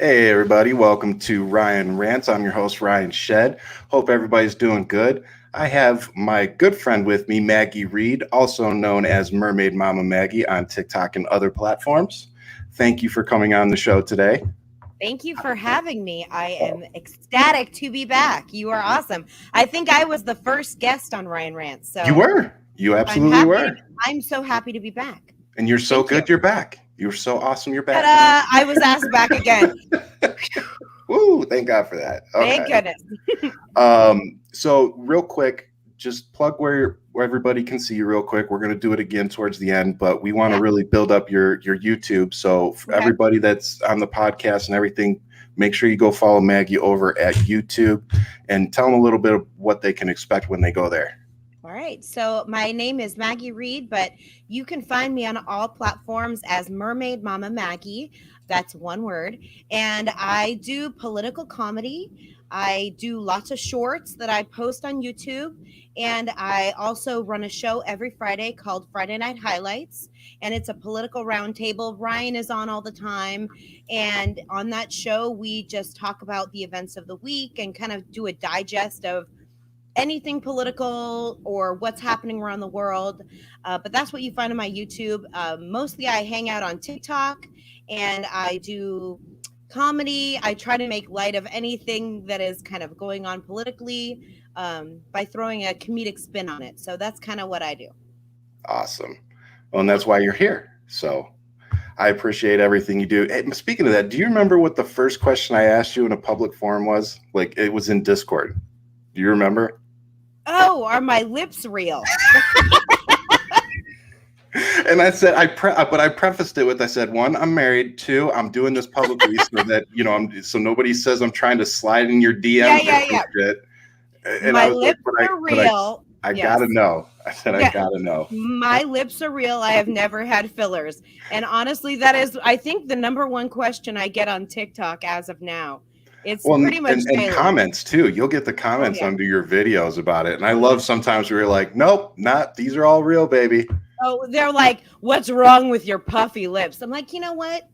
Hey everybody, welcome to Rants. I'm your host Ryan Shed. Hope everybody's doing good. I have my good friend with me, Maggie Reed, also known as Mermaid Mama Maggie on TikTok and other platforms. Thank you for coming on the show today. Thank you for having me. I am ecstatic to be back. You are awesome. I think I was the first guest on Ryan Rants, You so were. You I'm absolutely happy. were. I'm so happy to be back. And you're so Thank you. good you're back. You're so awesome you're back. Ta-da! I was asked back again. Woo, thank God for that. Okay. Thank goodness. So real quick, just plug where everybody can see you real quick. We're going to do it again towards the end, but we want to really build up your YouTube. So for everybody that's on the podcast and everything, make sure you go follow Maggie over at YouTube and tell them a little bit of what they can expect when they go there. All right. So my name is Maggie Reed, but you can find me on all platforms as Mermaid Mama Maggie. That's one word. And I do political comedy. I do lots of shorts that I post on YouTube. And I also run a show every Friday called Friday Night Highlights. And it's a political roundtable. Ryan is on all the time. And on that show, we just talk about the events of the week and kind of do a digest of anything political or what's happening around the world. But that's what you find on my YouTube. Mostly I hang out on TikTok and I do comedy. I try to make light of anything that is kind of going on politically by throwing a comedic spin on it. So that's kind of what I do. Awesome. Well, and that's why you're here. So I appreciate everything you do. Hey, speaking of that, do you remember what the first question I asked you in a public forum was? Like, it was in Discord. Do you remember? Oh, are my lips real? And I said, but I prefaced it with, I said, one, I'm married. Two, I'm doing this publicly so that, so nobody says I'm trying to slide in your DMs. Yeah. Shit. And my I was lips like, are real. I gotta know. I said, I gotta know. My lips are real. I have never had fillers. And honestly, that is, I think, the number one question I get on TikTok as of now. It's pretty much and comments too. You'll get the comments under your videos about it. And I love sometimes where you're like, nope, these are all real, baby. Oh, they're like, what's wrong with your puffy lips? I'm like, you know what?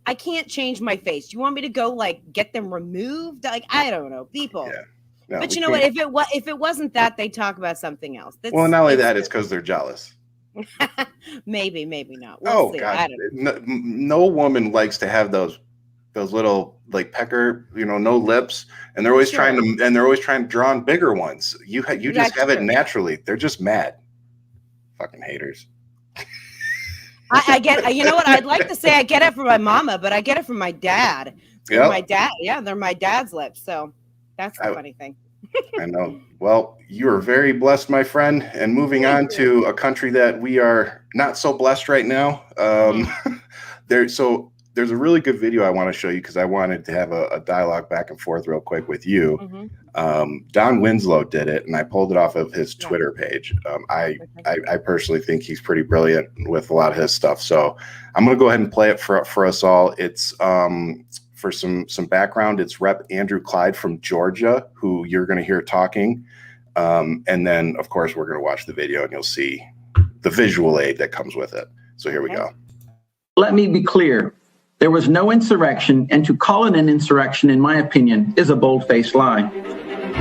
I can't change my face. You want me to go like get them removed? Like, I don't know, people. Yeah. No, but you know what? If it wasn't that, they talk about something else. Well, not only that, it's because they're jealous. maybe not. We'll see. God! I don't know. No woman likes to have those little like pecker, no lips, and they're always trying to draw on bigger ones. You just have it naturally. They're just mad. Fucking haters. I get. You know what? I'd like to say I get it from my mama, but I get it from my dad. Yep. My dad. Yeah, they're my dad's lips. So that's the funny thing. I know. Well, you are very blessed, my friend. And moving on to a country that we are not so blessed right now. There's a really good video I want to show you because I wanted to have a dialogue back and forth real quick with you. Mm-hmm. Don Winslow did it, and I pulled it off of his Twitter page. I personally think he's pretty brilliant with a lot of his stuff. So I'm going to go ahead and play it for us all. It's for some background. It's Rep. Andrew Clyde from Georgia, who you're going to hear talking. And then, of course, we're going to watch the video, and you'll see the visual aid that comes with it. So here we go. Let me be clear. There was no insurrection, and to call it an insurrection, in my opinion, is a bold-faced lie.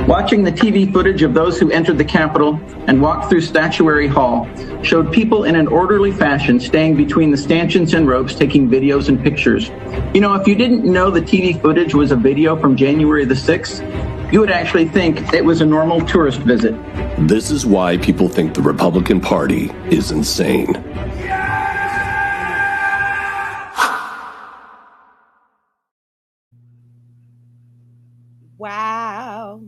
Watching the TV footage of those who entered the Capitol and walked through Statuary Hall showed people in an orderly fashion staying between the stanchions and ropes taking videos and pictures. You know, if you didn't know the TV footage was a video from January the 6th, you would actually think it was a normal tourist visit. This is why people think the Republican Party is insane. Wow.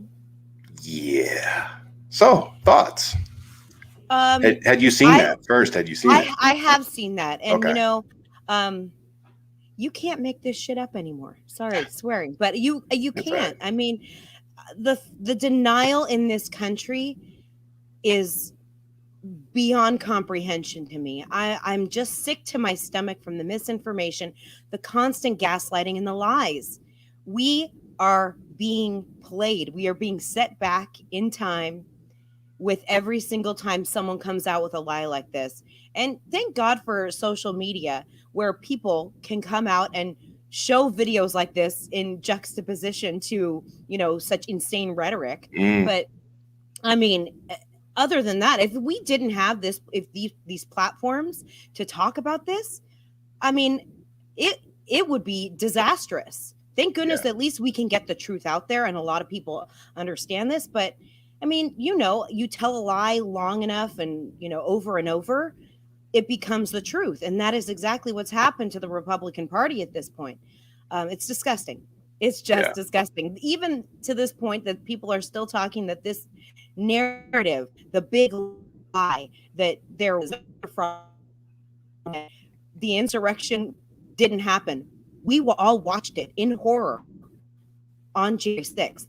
Yeah. So, thoughts? Had you seen that first? Had you seen it? I have seen that. And, you can't make this shit up anymore. Sorry, swearing. But you can't. Right. I mean, the denial in this country is beyond comprehension to me. I'm just sick to my stomach from the misinformation, the constant gaslighting, and the lies. We are being played. We are being set back in time with every single time someone comes out with a lie like this. And thank God for social media where people can come out and show videos like this in juxtaposition to, such insane rhetoric. But I mean, other than that, if we didn't have this, if these platforms to talk about this, I mean, it would be disastrous. Thank goodness at least we can get the truth out there, and a lot of people understand this. But I mean, you tell a lie long enough and, over and over, it becomes the truth. And that is exactly what's happened to the Republican Party at this point. It's disgusting. It's just disgusting. Even to this point that people are still talking that this narrative, the big lie that there was from the insurrection didn't happen. We all watched it in horror on January 6th.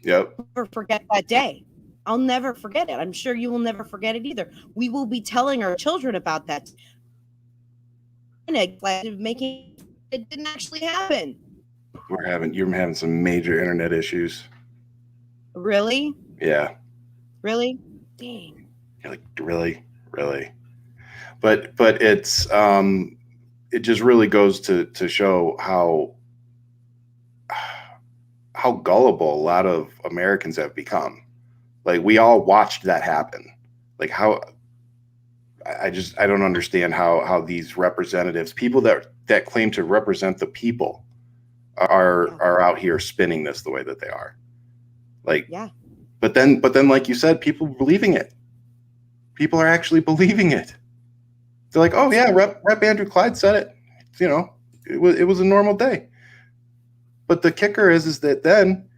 Yep. I'll never forget that day. I'll never forget it. I'm sure you will never forget it either. We will be telling our children about that. Making it didn't actually happen. You're having some major internet issues. Really? Yeah. Really? Dang. You're like, really? But it's it just really goes to show how gullible a lot of Americans have become. Like, we all watched that happen. Like, how I don't understand how these representatives, people that claim to represent the people, are out here spinning this the way that they are. Like, but then like you said, people believing it. People are actually believing it. They're like, oh yeah, Rep Andrew Clyde said it. It was a normal day. But the kicker is that then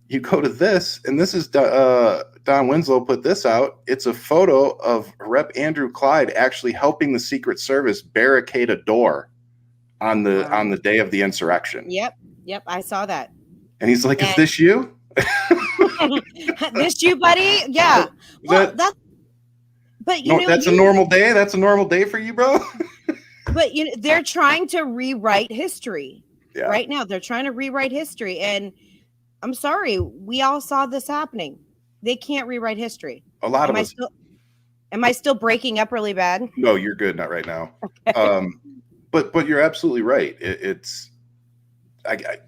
you go to this, and this is Don Winslow put this out. It's a photo of Rep Andrew Clyde actually helping the Secret Service barricade a door on the day of the insurrection. Yep, I saw that. And he's like, "Is this you? This you, buddy? Yeah." Well, that's a normal day. That's a normal day for you, bro. But they're trying to rewrite history right now. They're trying to rewrite history, and I'm sorry, we all saw this happening. They can't rewrite history. A lot of us. Am I still breaking up really bad? No, you're good. Not right now. Okay. But you're absolutely right.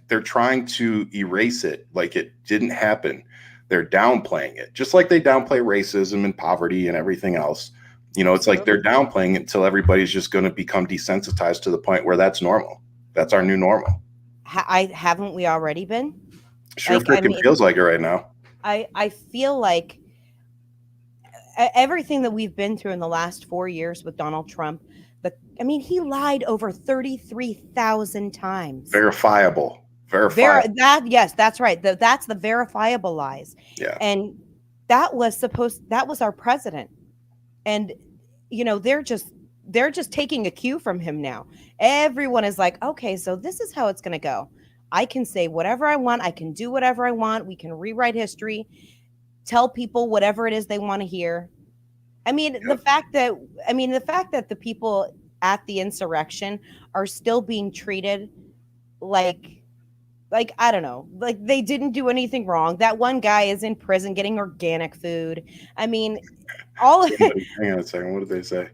They're trying to erase it like it didn't happen. They're downplaying it, just like they downplay racism and poverty and everything else. It's like they're downplaying it until everybody's just going to become desensitized to the point where that's normal. That's our new normal. Haven't we already been? Sure, freaking feels like it right now. I feel like everything that we've been through in the last 4 years with Donald Trump, he lied over 33,000 times. Verifiable. Yes, that's right. That's the verifiable lies. Yeah. And that was our president. And they're just taking a cue from him now. Everyone is like, okay, so this is how it's going to go. I can say whatever I want. I can do whatever I want. We can rewrite history, tell people whatever it is they want to hear. The fact that the people at the insurrection are still being treated like I don't know, like they didn't do anything wrong. That one guy is in prison getting organic food. All of it. Hang on a second. What did they say?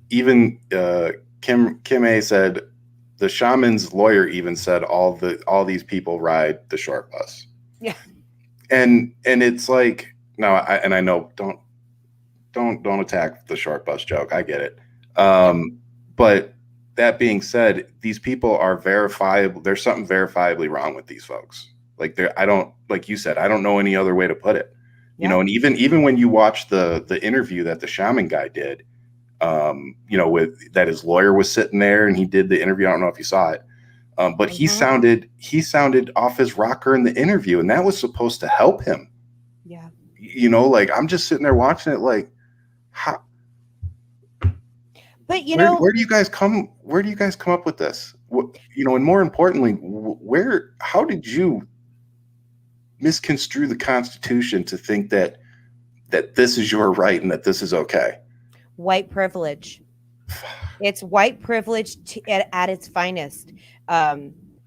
Even Kim A said the shaman's lawyer even said all these people ride the short bus. Yeah. And it's like, no, I know, don't attack the short bus joke. I get it. But that being said, these people are verifiable. There's something verifiably wrong with these folks. Like like you said, I don't know any other way to put it. And even when you watch the interview that the shaman guy did, with that his lawyer was sitting there and he did the interview. I don't know if you saw it. But he sounded off his rocker in the interview, and that was supposed to help him. Yeah. Like I'm just sitting there watching it like, how? But where do you guys come up with this? And more importantly, how did you misconstrue the Constitution to think that this is your right and that this is okay? White privilege. It's white privilege at its finest.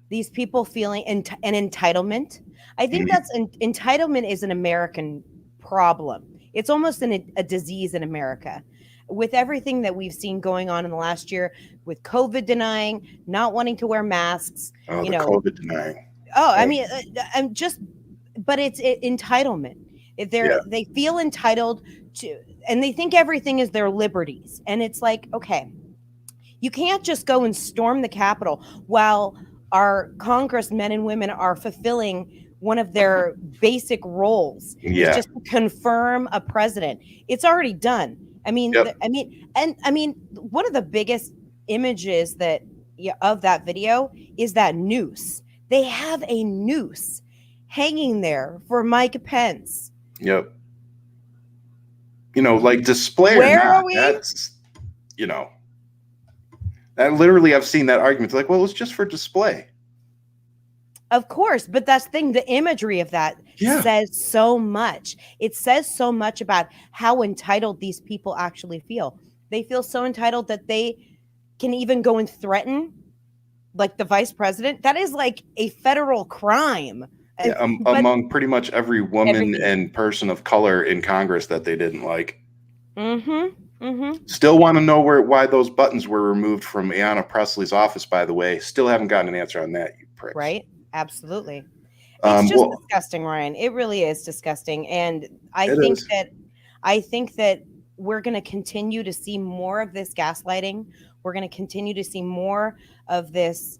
These people feeling an entitlement. I think that's entitlement is an American problem. It's almost a disease in America. with everything that we've seen going on in the last year with COVID denying, not wanting to wear masks, Oh, you the know, COVID denying. I mean, I'm just, but it's entitlement. They feel entitled to, and they think everything is their liberties. And it's like, okay, you can't just go and storm the Capitol while our congressmen and women are fulfilling one of their basic roles is just to confirm a president. It's already done. I mean, one of the biggest images of that video is that noose. They have a noose hanging there for Mike Pence. Yep. Like display Where or not, are we? that's, that literally I've seen that argument. It's like, well, it's just for display. Of course, but that's the thing. The imagery of that says so much. It says so much about how entitled these people actually feel. They feel so entitled that they can even go and threaten like the vice president. That is like a federal crime. Among pretty much every woman and person of color in Congress that they didn't like. Still want to know why those buttons were removed from Ayanna Pressley's office, by the way. Still haven't gotten an answer on that, you pricks. Right? Absolutely. It's just disgusting, Ryan. It really is disgusting. And I think that we're going to continue to see more of this gaslighting. We're going to continue to see more of this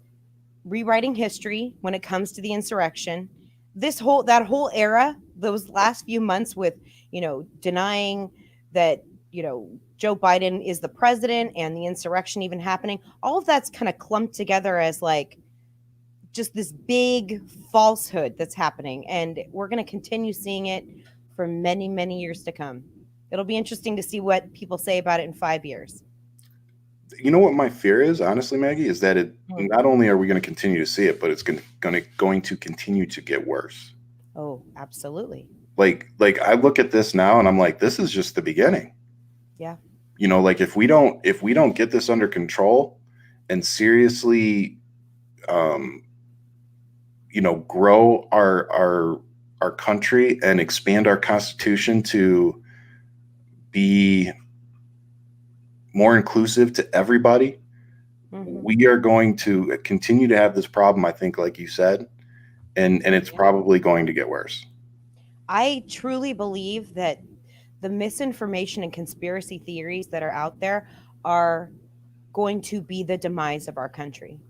rewriting history when it comes to the insurrection. That whole era, those last few months with, denying that, Joe Biden is the president and the insurrection even happening, all of that's kind of clumped together as like just this big falsehood that's happening. And we're going to continue seeing it for many, many years to come. It'll be interesting to see what people say about it in 5 years. You know what my fear is, honestly, Maggie, is that not only are we going to continue to see it, but it's going to continue to get worse. Oh, absolutely. Like I look at this now and I'm like, this is just the beginning. Yeah. Like if we don't get this under control and seriously, grow our country and expand our Constitution to be more inclusive to everybody, we are going to continue to have this problem, I think, like you said, and it's probably going to get worse. I truly believe that the misinformation and conspiracy theories that are out there are going to be the demise of our country.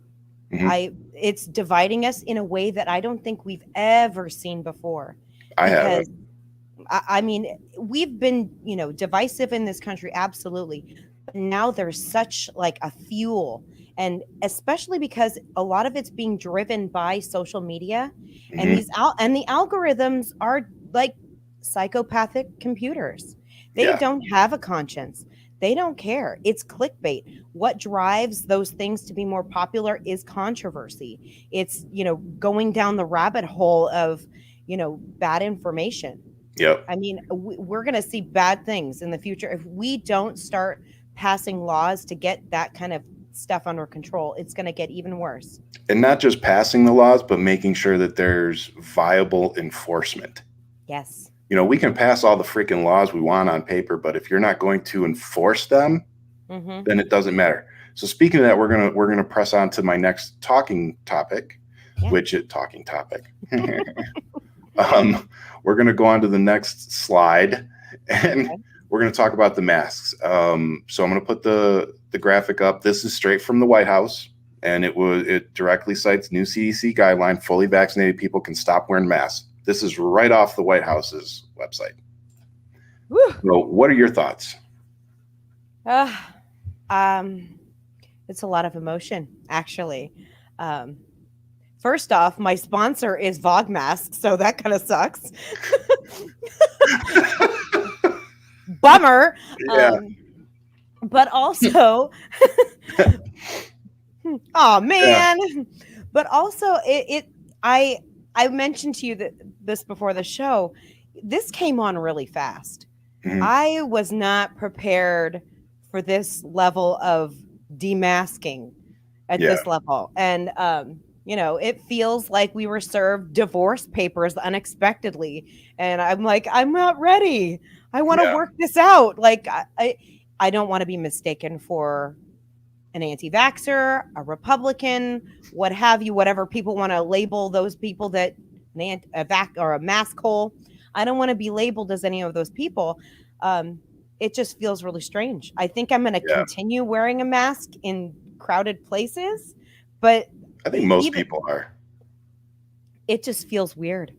It's dividing us in a way that I don't think we've ever seen before. I mean, we've been, divisive in this country, absolutely. But now there's such like a fuel, and especially because a lot of it's being driven by social media, and the algorithms are like psychopathic computers. They don't have a conscience. They don't care. It's clickbait. What drives those things to be more popular is controversy. It's, going down the rabbit hole of, bad information. Yep. I mean, we're going to see bad things in the future. If we don't start passing laws to get that kind of stuff under control, it's going to get even worse. And not just passing the laws, but making sure that there's viable enforcement. Yes. We can pass all the freaking laws we want on paper, but if you're not going to enforce them, then it doesn't matter. So speaking of that, we're gonna press on to my next talking topic. We're gonna go on to the next slide, and we're gonna talk about the masks. So I'm gonna put the graphic up. This is straight from the White House, and it directly cites new CDC guideline: fully vaccinated people can stop wearing masks. This is right off the White House's website. Woo. So what are your thoughts? It's a lot of emotion, actually. First off, my sponsor is Vogue Masks, so that kind of sucks. Bummer. Yeah. But also, oh man. Yeah. But also, I mentioned to you this before the show. This came on really fast. I was not prepared for this level of demasking at this level. And, it feels like we were served divorce papers unexpectedly. And I'm like, I'm not ready. I want to work this out. Like, I don't want to be mistaken for an anti-vaxxer, a Republican, what have you, whatever people want to label those people that a mask hole. I don't want to be labeled as any of those people. It just feels really strange. I think I'm going to continue wearing a mask in crowded places, but I think most people are. It just feels weird.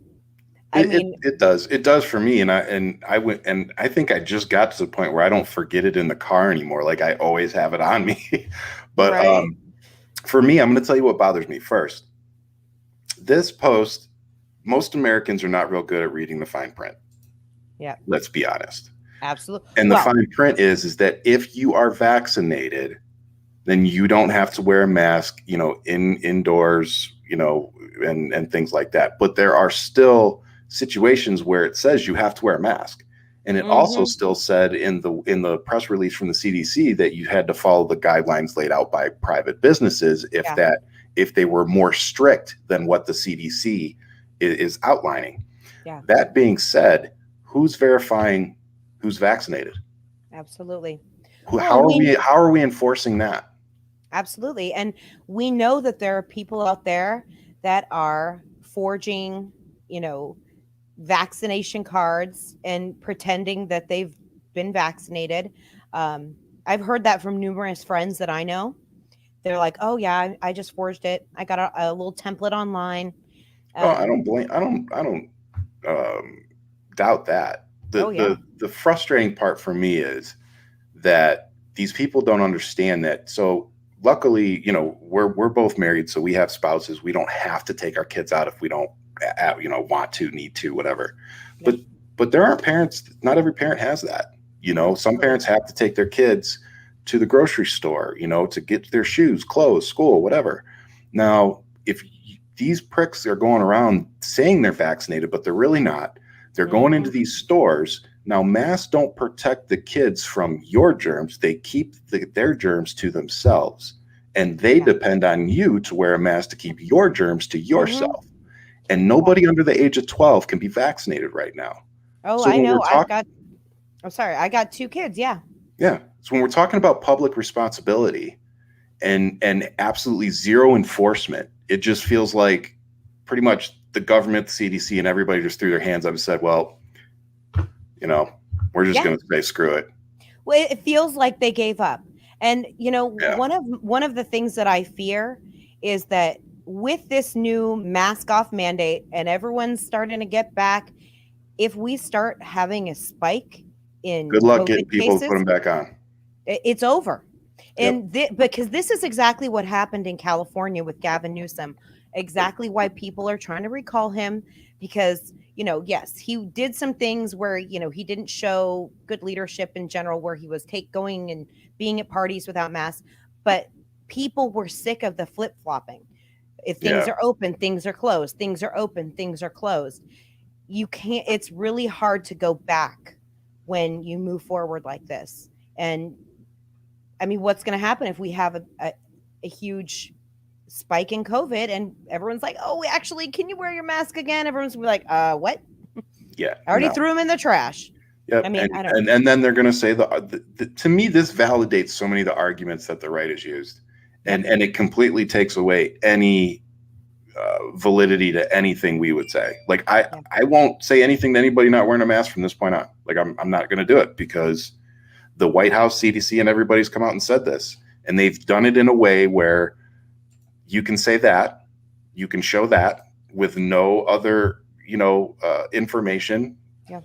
It does for me. And I think I just got to the point where I don't forget it in the car anymore. Like I always have it on me. But right. For me, I'm going to tell you what bothers me first. This post, most Americans are not real good at reading the fine print. Yeah. Let's be honest. Absolutely. And the fine print is that if you are vaccinated, then you don't have to wear a mask, indoors, and things like that. But there are still situations where it says you have to wear a mask. And it also still said in the press release from the CDC that you had to follow the guidelines laid out by private businesses if they were more strict than what the CDC is outlining. Yeah. That being said, who's verifying who's vaccinated? Absolutely. How are we enforcing that? Absolutely. And we know that there are people out there that are forging, vaccination cards and pretending that they've been vaccinated. I've heard that from numerous friends that I know. They're like, oh yeah, I just forged it. I got a little template online. I don't doubt that. The frustrating part for me is that these people don't understand that. So luckily, we're both married, so we have spouses. We don't have to take our kids out if we don't, want to, need to, whatever. Yeah. But there aren't parents. Not every parent has that. Some parents have to take their kids to the grocery store, to get their shoes, clothes, school, whatever. Now, if these pricks are going around saying they're vaccinated, but they're really not, they're going into these stores. Now, masks don't protect the kids from your germs. They keep their germs to themselves. And they depend on you to wear a mask to keep your germs to yourself. And nobody under the age of 12 can be vaccinated right now. Oh, so I know. I got 2 kids. Yeah. Yeah. So when we're talking about public responsibility and absolutely zero enforcement, it just feels like pretty much the government, the CDC, and everybody just threw their hands up and said, well, we're just going to say, screw it. Well, it feels like they gave up. And, one of the things that I fear is that with this new mask off mandate and everyone's starting to get back, if we start having a spike in good luck COVID getting people cases, to put them back on. It's over. And because this is exactly what happened in California with Gavin Newsom, exactly why people are trying to recall him, because, yes, he did some things where, he didn't show good leadership in general, where he was going and being at parties without masks, but people were sick of the flip-flopping. If things are open, things are closed, things are open, things are closed. It's really hard to go back when you move forward like this. And I mean, what's going to happen if we have a huge spike in COVID and everyone's like, oh, actually, can you wear your mask again? Everyone's gonna be like, what? Yeah. I already threw them in the trash. Yeah. I mean, and then they're going to say to me, this validates so many of the arguments that the right has used. And it completely takes away any validity to anything we would say. Like I won't say anything to anybody not wearing a mask from this point on. Like I'm not going to do it, because the White House, CDC, and everybody's come out and said this, and they've done it in a way where you can say that, you can show that with no other, information. Yeah.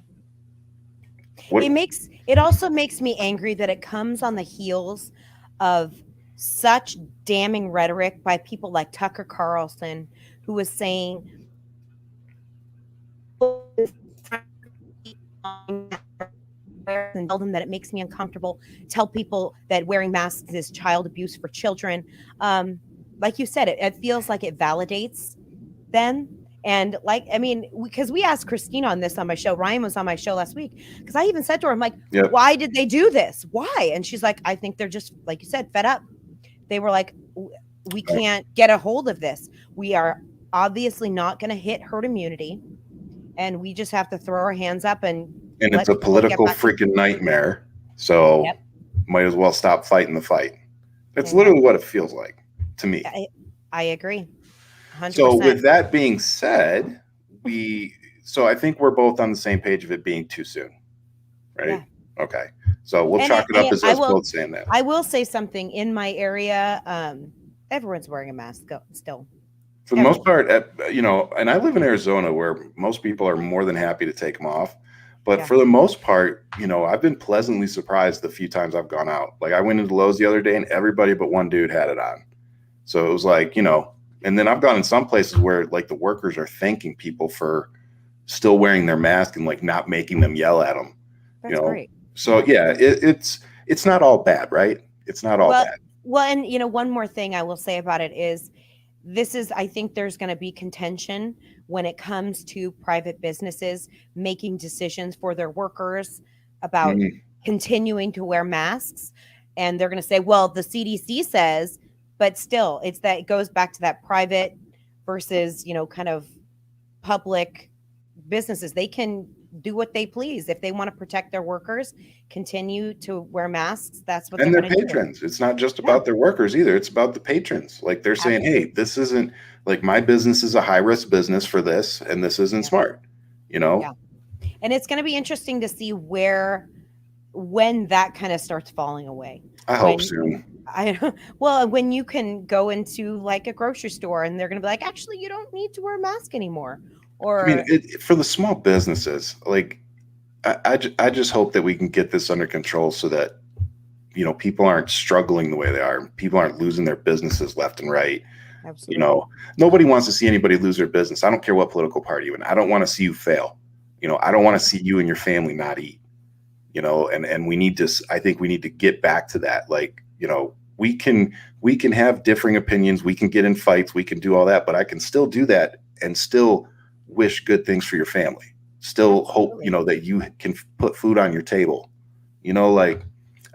It also makes me angry that it comes on the heels of such damning rhetoric by people like Tucker Carlson, who was saying and tell them that it makes me uncomfortable, tell people that wearing masks is child abuse for children. Like you said, it feels like it validates them. And because we asked Christina on this on my show, Ryan was on my show last week, because I even said to her, I'm like, why did they do this? Why? And she's like, I think they're just, like you said, fed up. They were like, we can't get a hold of this. We are obviously not going to hit herd immunity, and we just have to throw our hands up and it's a political freaking nightmare. So might as well stop fighting the fight. That's Yeah. literally what it feels like to me. I agree. 100%. So with that being said, so I think we're both on the same page of it being too soon, right? Yeah. Okay. So we'll chalk it up as us both saying that. I will say something. In my area, everyone's wearing a mask still. For the most part, and I live in Arizona where most people are more than happy to take them off. But for the most part, I've been pleasantly surprised the few times I've gone out. Like I went into Lowe's the other day and everybody but one dude had it on. So it was like, and then I've gone in some places where like the workers are thanking people for still wearing their mask and like not making them yell at them. That's great. So yeah, it's not all bad, right? It's not all bad. Well, and one more thing I will say about it is I think there's going to be contention when it comes to private businesses making decisions for their workers about continuing to wear masks. And they're going to say, well, the CDC says, but still it goes back to that private versus, kind of public businesses. They can do what they please. If they want to protect their workers, continue to wear masks. That's what and they're their patrons. It's not just about their workers either. It's about the patrons. Like they're saying, hey, this isn't like my business is a high risk business for this, and this isn't smart, Yeah. And it's going to be interesting to see when that kind of starts falling away. I hope soon. When you can go into like a grocery store and they're going to be like, actually, you don't need to wear a mask anymore. Or for the small businesses, like I just hope that we can get this under control so that people aren't struggling the way they are. People aren't losing their businesses left and right. Absolutely. Nobody wants to see anybody lose their business. I don't care what political party you're in. I don't want to see you fail. I don't want to see you and your family not eat. And I think we need to get back to that. Like, we can have differing opinions. We can get in fights. We can do all that, but I can still do that and still wish good things for your family. Still hope, that you can put food on your table. Like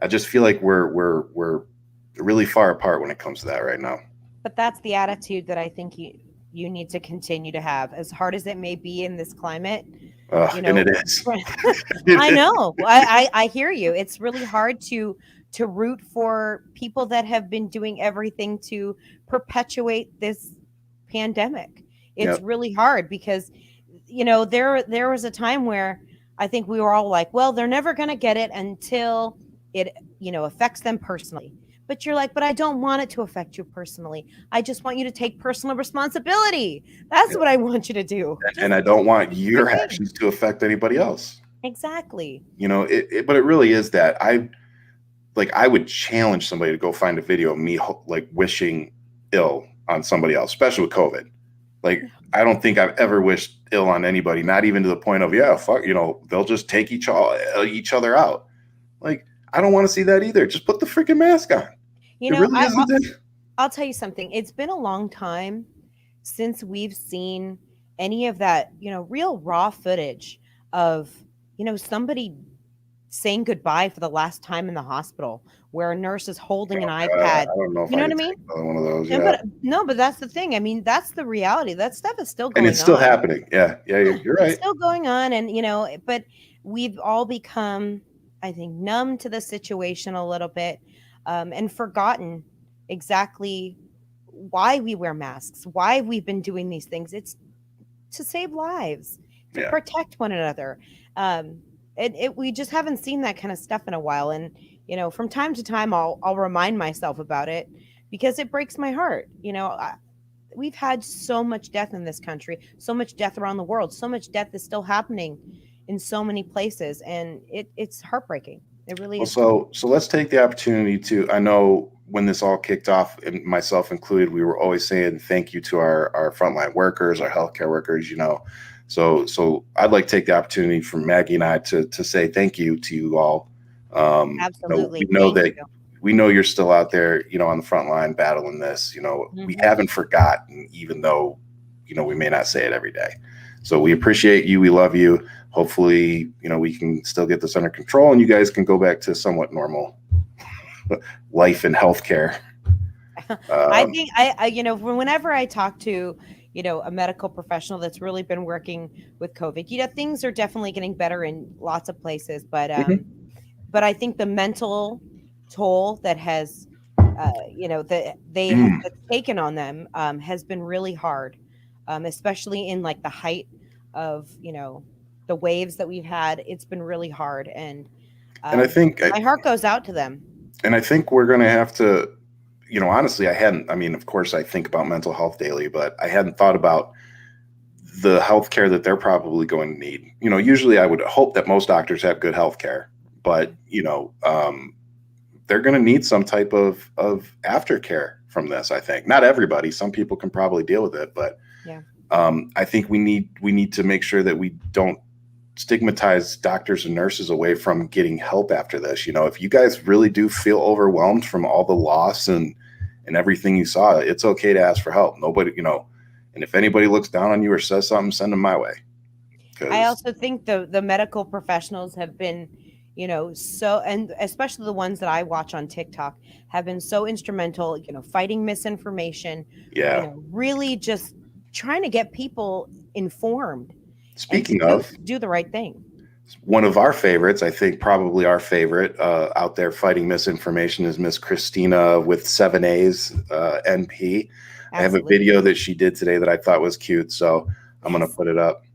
I just feel like we're really far apart when it comes to that right now. But that's the attitude that I think you need to continue to have, as hard as it may be in this climate. And it is. I know. I hear you. It's really hard to root for people that have been doing everything to perpetuate this pandemic. It's really hard because, there was a time where I think we were all like, well, they're never going to get it until it, affects them personally. But you're like, but I don't want it to affect you personally. I just want you to take personal responsibility. That's what I want you to do. And I don't want your actions to affect anybody else. Exactly. But it really is that I would challenge somebody to go find a video of me like wishing ill on somebody else, especially with COVID. Like, I don't think I've ever wished ill on anybody, not even to the point of, fuck, they'll just take each other out. Like, I don't want to see that either. Just put the freaking mask on. I'll tell you something. It's been a long time since we've seen any of that, real raw footage of, somebody saying goodbye for the last time in the hospital where a nurse is holding an iPad. I don't know if what I mean? One of those, But that's the thing. I mean, that's the reality. That stuff is still going on. And it's still happening. Yeah, you're right. It's still going on. And, but we've all become, I think, numb to the situation a little bit and forgotten exactly why we wear masks, why we've been doing these things. It's to save lives, to protect one another. We just haven't seen that kind of stuff in a while. And, from time to time, I'll remind myself about it because it breaks my heart. We've had so much death in this country, so much death around the world, so much death is still happening in so many places. And it's heartbreaking. It really is. So let's take the opportunity to, I know when this all kicked off, and myself included, we were always saying thank you to our frontline workers, our healthcare workers, So I'd like to take the opportunity from Maggie and I to say thank you to you all. Absolutely. We know you're still out there, on the front line battling this. We haven't forgotten, even though, we may not say it every day. So we appreciate you. We love you. Hopefully, we can still get this under control and you guys can go back to somewhat normal life in healthcare. I think whenever I talk to, a medical professional that's really been working with COVID, things are definitely getting better in lots of places, but I think the mental toll that has, that they have taken on them has been really hard, especially in like the height of, the waves that we've had. It's been really hard, and I think my heart goes out to them. And I think we're going to have to, honestly, I mean, of course, I think about mental health daily, but I hadn't thought about the health care that they're probably going to need. Usually I would hope that most doctors have good health care, but, they're going to need some type of aftercare from this, I think. Not everybody. Some people can probably deal with it, but yeah. I think we need to make sure that we don't stigmatize doctors and nurses away from getting help after this. If you guys really do feel overwhelmed from all the loss and everything you saw, it's okay to ask for help. Nobody, and if anybody looks down on you or says something, send them my way. I also think the medical professionals have been, so, and especially the ones that I watch on TikTok have been so instrumental, fighting misinformation, really just trying to get people informed. Speaking of, do the right thing. One of our favorites, I think probably our favorite out there fighting misinformation, is Miss Christina with 7 A's NP. Absolutely. I have a video that she did today that I thought was cute, so I'm going to put it up.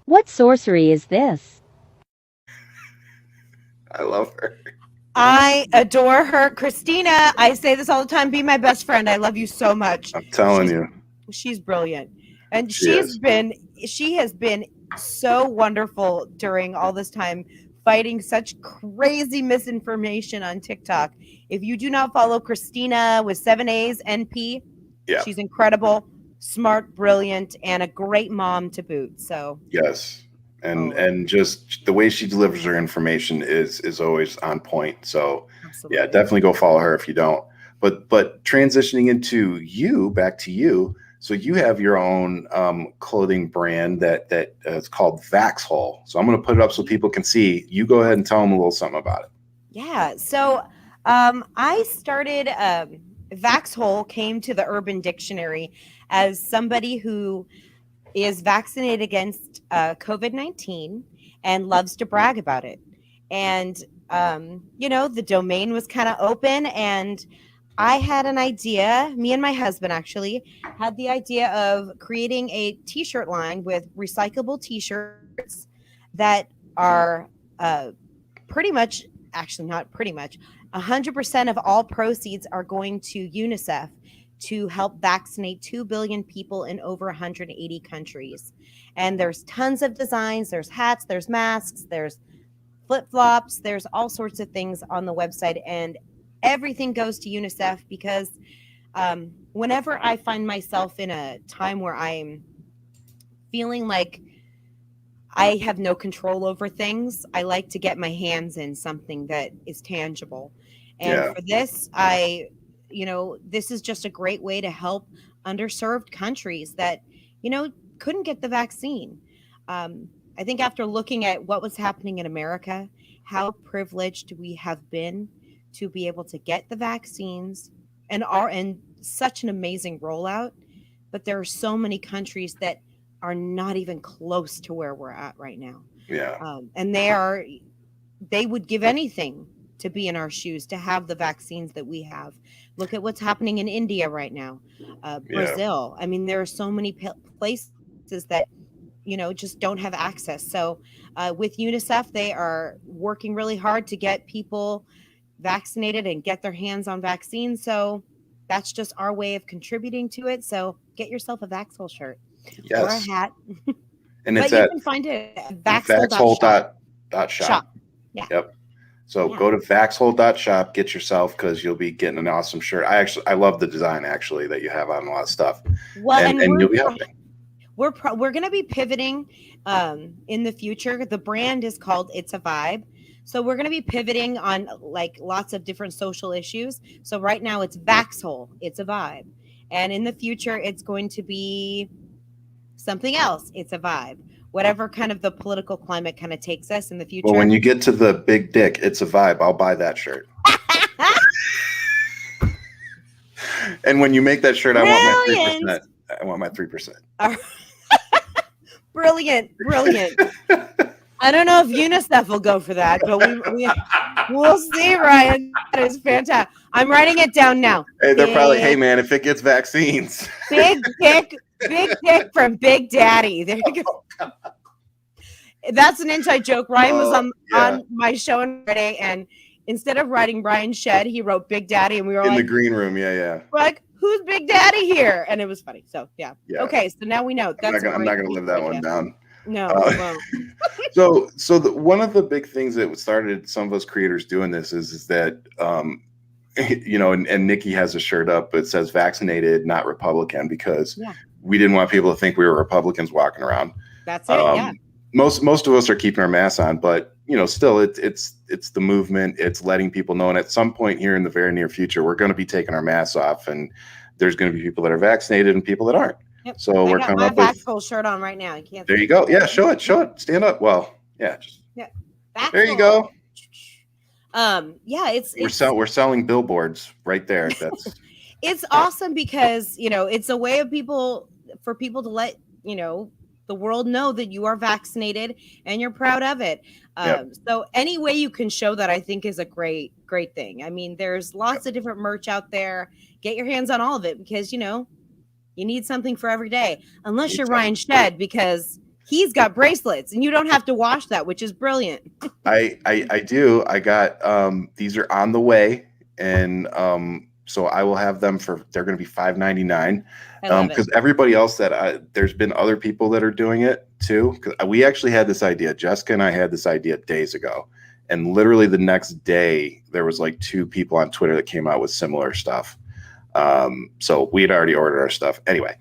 What sorcery is this? I love her. I adore her. Christina, I say this all the time, be my best friend. I love you so much. I'm telling you. She's brilliant. And she has been so wonderful during all this time, fighting such crazy misinformation on TikTok. If you do not follow Christina with 7 A's NP, she's incredible, smart, brilliant, and a great mom to boot. So yes. And just the way she delivers her information is always on point. So absolutely. Yeah, definitely go follow her if you don't. But transitioning into back to you. So you have your own clothing brand that is called Vaxhole. So I'm going to put it up so people can see. You go ahead and tell them a little something about it. Yeah. So I started Vaxhole came to the Urban Dictionary as somebody who is vaccinated against COVID-19 and loves to brag about it. And, the domain was kind of open, and I had an idea. Me and my husband actually had the idea of creating a t-shirt line with recyclable t-shirts that are pretty much, actually not pretty much, 100% of all proceeds are going to UNICEF to help vaccinate 2 billion people in over 180 countries. And there's tons of designs. There's hats, there's masks, there's flip-flops, there's all sorts of things on the website. And everything goes to UNICEF because whenever I find myself in a time where I'm feeling like I have no control over things, I like to get my hands in something that is tangible. And for this, this is just a great way to help underserved countries that, couldn't get the vaccine. I think after looking at what was happening in America, how privileged we have been to be able to get the vaccines and are in such an amazing rollout, but there are so many countries that are not even close to where we're at right now. Yeah. And they would give anything to be in our shoes, to have the vaccines that we have. Look at what's happening in India right now, Brazil. I mean, there are so many places that, just don't have access. So with UNICEF, they are working really hard to get people vaccinated and get their hands on vaccines. So that's just our way of contributing to it. So get yourself a Vaxhole shirt or a hat. And it's you can find it at vaxhole.shop. Yeah. Yep. So go to vaxhole.shop, get yourself, because you'll be getting an awesome shirt. I love the design actually that you have on a lot of stuff. Well, and you'll be helping. We're going to be pivoting in the future. The brand is called It's a Vibe. So we're going to be pivoting on like lots of different social issues. So right now it's Vaxhole. It's a vibe. And in the future, it's going to be something else. It's a vibe. Whatever kind of the political climate kind of takes us in the future. Well, when you get to the big dick, it's a vibe. I'll buy that shirt. And when you make that shirt, I want my 3%. I want my 3%. Brilliant. I don't know if UNICEF will go for that, but we'll see, Ryan. That is fantastic. I'm writing it down now. Hey, they're probably, hey man, if it gets vaccines. Big dick from Big Daddy. There you go. That's an inside joke. Ryan was on my show on Friday, and instead of writing Ryan Shed, he wrote Big Daddy, and we were in like, the green room. Yeah. We're like, who's Big Daddy here? And it was funny. So yeah. Okay, so now we know. That's I'm not gonna live that one down. No. So one of the big things that started some of us creators doing this is that and Nikki has a shirt up that says vaccinated, not Republican, because we didn't want people to think we were Republicans walking around. That's it. Most of us are keeping our masks on, but still it's the movement. It's letting people know. And at some point here in the very near future, we're going to be taking our masks off, and there's going to be people that are vaccinated and people that aren't. Yep. So we're coming up with Vaxhole shirt on right now. You can't. There you go. Yeah, show it. Stand up. Well, yeah. There you go. We're selling billboards right there. That's it's awesome because it's a way of for people to let the world know that you are vaccinated and you're proud of it. So any way you can show that, I think, is a great thing. I mean, there's lots of different merch out there. Get your hands on all of it because you need something for every day, unless you're Ryan Shed, because he's got bracelets and you don't have to wash that, which is brilliant. I do. I got these are on the way, and so I will have them they're going to be $5.99. Because everybody else there's been other people that are doing it too. Because we actually had this idea. Jessica and I had this idea days ago, and literally the next day there was like 2 people on Twitter that came out with similar stuff. So we had already ordered our stuff anyway.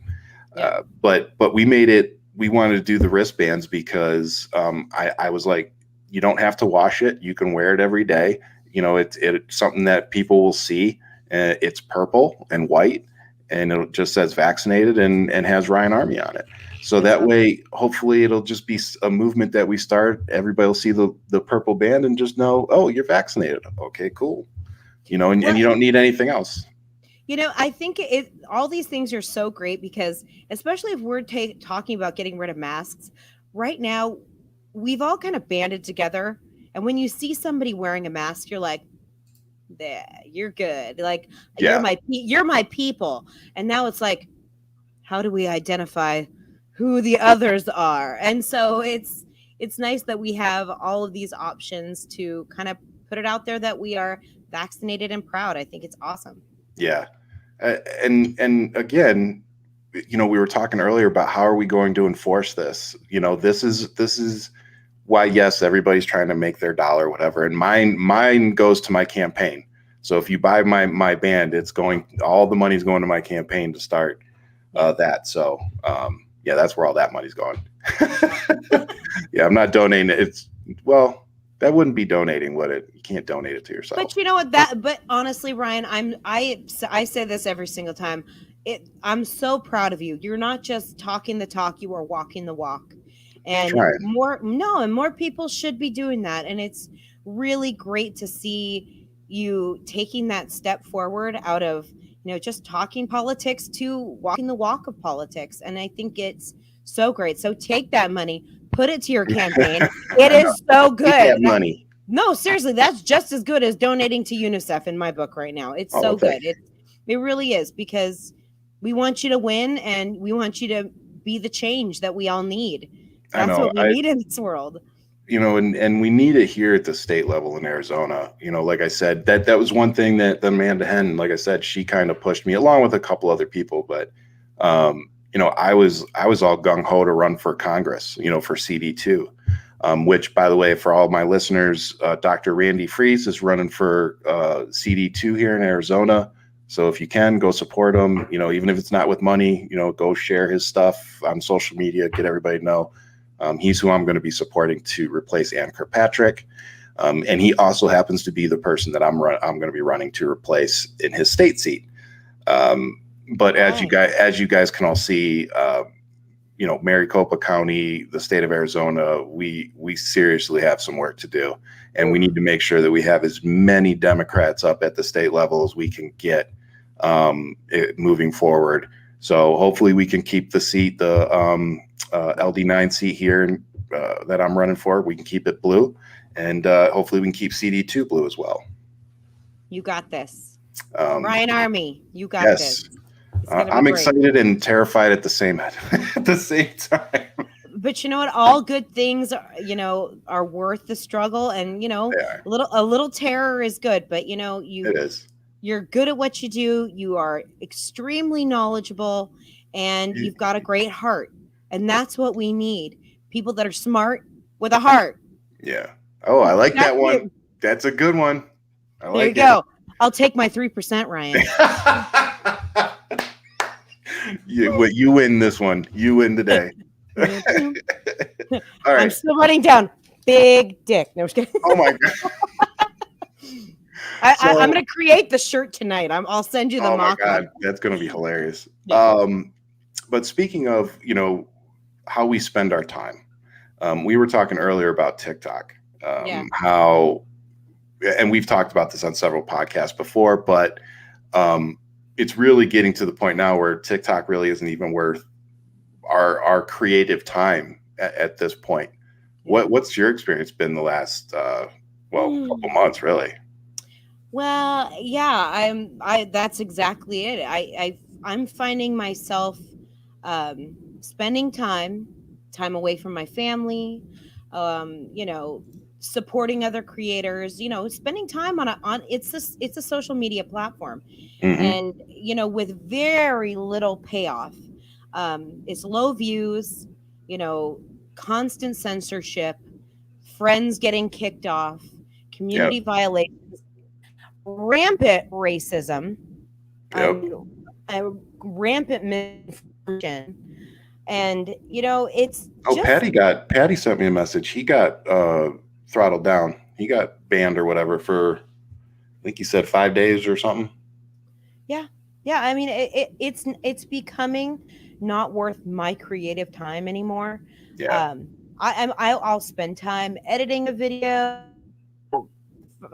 But we made it. We wanted to do the wristbands because I was like, you don't have to wash it. You can wear it every day. It's something that people will see. It's purple and white, and it just says vaccinated and has Ryan Army on it. So that way, hopefully it'll just be a movement that we start. Everybody will see the purple band and just know, oh, you're vaccinated. Okay, cool. And you don't need anything else. I think all these things are so great because, especially if we're talking about getting rid of masks, right now, we've all kind of banded together. And when you see somebody wearing a mask, you're like, there, you're good. Like, you're my people. And now it's like, how do we identify who the others are? And so it's nice that we have all of these options to kind of put it out there that we are vaccinated and proud. I think it's awesome. Yeah. And again, we were talking earlier about how are we going to enforce this? This is why, yes, everybody's trying to make their dollar, whatever. And mine goes to my campaign. So if you buy my band, all the money's going to my campaign to start that. So that's where all that money's going. I'm not donating it. That wouldn't be donating, would it? You can't donate it to yourself. But you know what? But honestly, Ryan, I say this every single time. I'm so proud of you. You're not just talking the talk; you are walking the walk. And more people should be doing that. And it's really great to see you taking that step forward out of just talking politics to walking the walk of politics. And I think it's so great. So take that money. Put it to your campaign. It is so good. That money. No, seriously, that's just as good as donating to UNICEF in my book right now. It's so good. It really is, because we want you to win and we want you to be the change that we all need. That's what we need in this world. And we need it here at the state level in Arizona. Like I said, that was one thing that Amanda Henn, like I said, she kind of pushed me along with a couple other people, but I was all gung ho to run for Congress, for CD2, which, by the way, for all my listeners, Dr. Randy Freese is running for CD2 here in Arizona. So if you can, go support him, even if it's not with money, go share his stuff on social media, get everybody to know. He's who I'm going to be supporting to replace Ann Kirkpatrick. And he also happens to be the person that I'm going to be running to replace in his state seat. But as you guys can all see, Maricopa County, the state of Arizona, we seriously have some work to do, and we need to make sure that we have as many Democrats up at the state level as we can get moving forward. So hopefully we can keep the seat, the LD9 seat here that I'm running for. We can keep it blue, and hopefully we can keep CD2 blue as well. You got this. Ryan Army, you got this. I'm excited and terrified at the same time. But you know what? All good things are worth the struggle, and a little terror is good. But it is. You're good at what you do. You are extremely knowledgeable, and you've got a great heart, and that's what we need. People that are smart with a heart. Yeah. Oh, I like that one. That's a good one. There you go. I'll take my 3%, Ryan. You win this one. You win today. All right. I'm still running down. Big dick. No, I'm just kidding. Oh my god. I'm going to create the shirt tonight. I'll send you the mock. Oh my god, that's going to be hilarious. Yeah. But speaking of, how we spend our time, we were talking earlier about TikTok. How, and we've talked about this on several podcasts before, but it's really getting to the point now where TikTok really isn't even worth our creative time at this point. What's your experience been the last couple months, really? Well, yeah, that's exactly it. I'm finding myself spending time away from my family, supporting other creators, spending time on it's a social media platform. Mm-hmm. And with very little payoff. It's low views, constant censorship, friends getting kicked off, community violations, rampant racism, rampant misinformation. And it's Patty sent me a message. He got throttled down. He got banned or whatever for, I think he said 5 days or something. Yeah. I mean, it's becoming not worth my creative time anymore. Yeah. I'll spend time editing a video,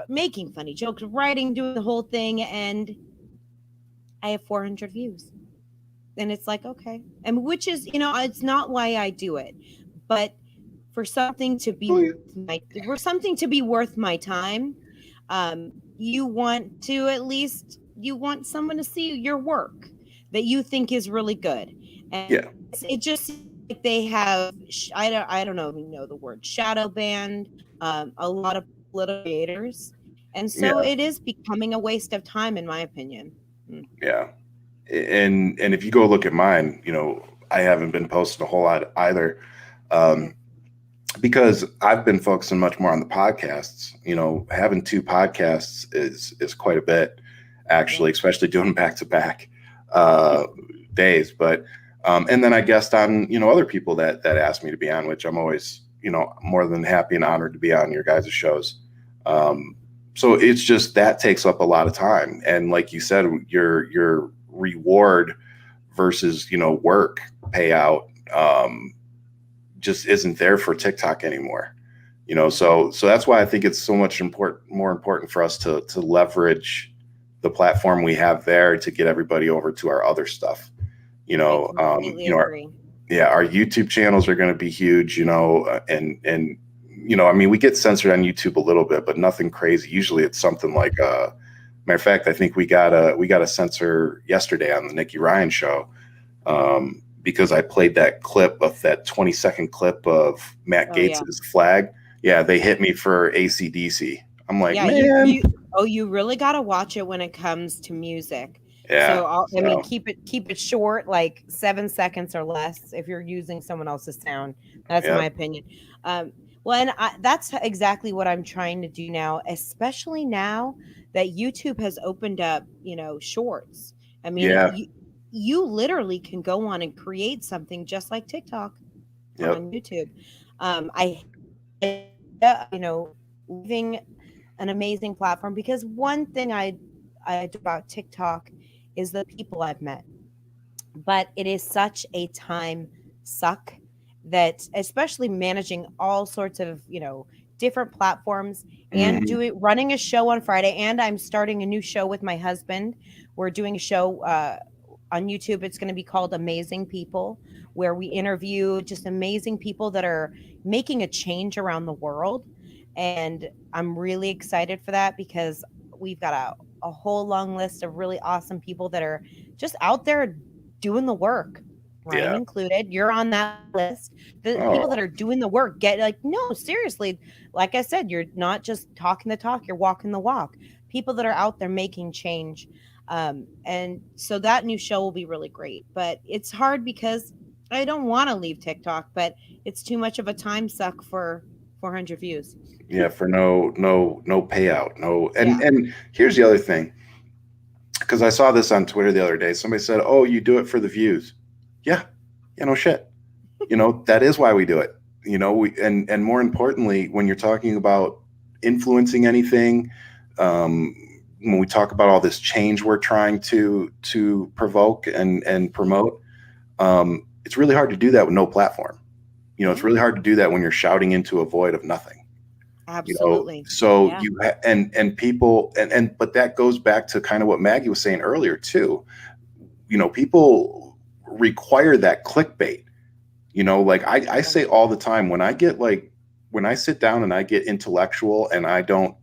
making funny jokes, writing, doing the whole thing, and I have 400 views. And it's like, okay. And which is, it's not why I do it, but for something to be worth my time, you want someone to see your work that you think is really good. And it just like they have, I don't know if you know the word, shadow banned a lot of political creators. And so it is becoming a waste of time, in my opinion. Yeah. And if you go look at mine, I haven't been posting a whole lot either, because I've been focusing much more on the podcasts. Having 2 podcasts is quite a bit, actually, especially doing back-to-back days. But and then I guessed on other people that asked me to be on, which I'm always more than happy and honored to be on your guys' shows. So it's just that takes up a lot of time, and like you said, your reward versus work payout just isn't there for TikTok anymore. So that's why I think it's so much more important for us to leverage the platform we have there to get everybody over to our other stuff. Our YouTube channels are going to be huge, and we get censored on YouTube a little bit, but nothing crazy. Usually it's something like matter of fact, I think we got a censor yesterday on the Nikki Ryan show, because I played that clip of that 20-second clip of Matt Gaetz's flag. Yeah, they hit me for AC/DC. I'm like, man. You really got to watch it when it comes to music. Yeah. So keep it short, like 7 seconds or less. If you're using someone else's sound, that's my opinion. That's exactly what I'm trying to do now, especially now that YouTube has opened up, shorts. I mean, you literally can go on and create something just like TikTok on YouTube. leaving an amazing platform, because one thing I do about TikTok is the people I've met. But it is such a time suck, that especially managing all sorts of, different platforms, and running a show on Friday. And I'm starting a new show with my husband. We're doing a show on YouTube. It's going to be called Amazing People, where we interview just amazing people that are making a change around the world. And I'm really excited for that, because we've got a whole long list of really awesome people that are just out there doing the work. Ryan included. You're on that list. The people that are doing the work get no, seriously. Like I said, you're not just talking the talk, you're walking the walk. People that are out there making change. And so that new show will be really great. But it's hard because I don't want to leave TikTok, but it's too much of a time suck for 400 views. Yeah, for no payout. And here's the other thing. Because I saw this on Twitter the other day. Somebody said, "Oh, you do it for the views." Yeah, no shit. That is why we do it. And more importantly, when you're talking about influencing anything, when we talk about all this change we're trying to provoke and promote, it's really hard to do that with no platform. It's really hard to do that when you're shouting into a void of nothing. Absolutely. So you and people but that goes back to kind of what Maggie was saying earlier too. People require that clickbait. I say all the time, when I sit down and I get intellectual and I don't,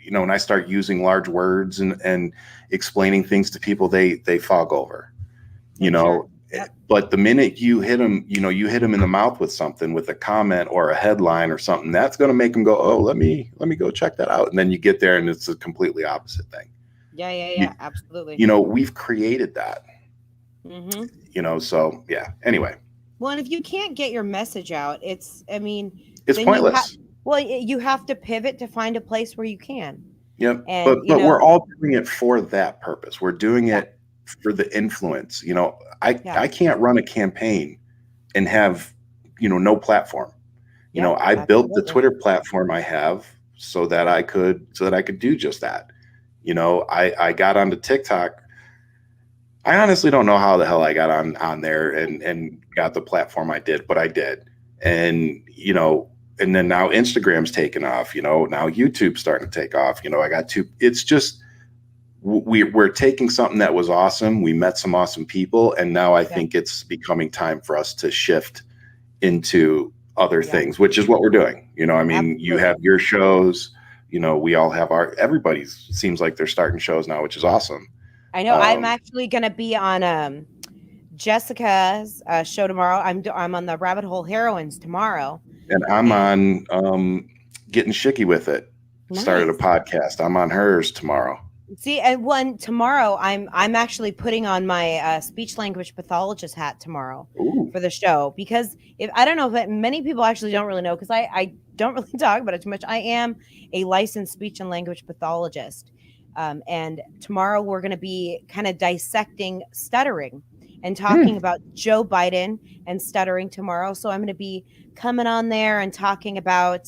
and I start using large words and explaining things to people, they fog over. Sure. Yep. But the minute you hit them, you hit them in the mouth with something, with a comment or a headline or something, that's going to make them go, "Oh, let me go check that out." And then you get there and it's a completely opposite thing. Yeah. Absolutely. We've created that. So yeah. Anyway. Well, and if you can't get your message out, it's pointless. You have to pivot to find a place where you can. Yep. And, but we're all doing it for that purpose. We're doing it for the influence. I can't run a campaign and have, no platform. I built the Twitter platform I have so that I could do just that. I got onto TikTok. I honestly don't know how the hell I got on there and got the platform I did, but I did. And, and then now Instagram's taken off, now YouTube's starting to take off. I got it's just, we're taking something that was awesome. We met some awesome people. And now I think it's becoming time for us to shift into other things, which is what we're doing. Absolutely. You have your shows, we all have everybody's seems like they're starting shows now, which is awesome. I know. I'm actually going to be on Jessica's show tomorrow. I'm on the Rabbit Hole Heroines tomorrow. And I'm on Getting Shicky With It. Nice. Started a podcast. I'm on hers tomorrow. See, and tomorrow I'm actually putting on my speech language pathologist hat tomorrow for the show, because I don't know if many people actually don't really know, because I don't really talk about it too much. I am a licensed speech and language pathologist. And tomorrow we're going to be kind of dissecting stuttering and talking about Joe Biden and stuttering tomorrow. So I'm going to be coming on there and talking about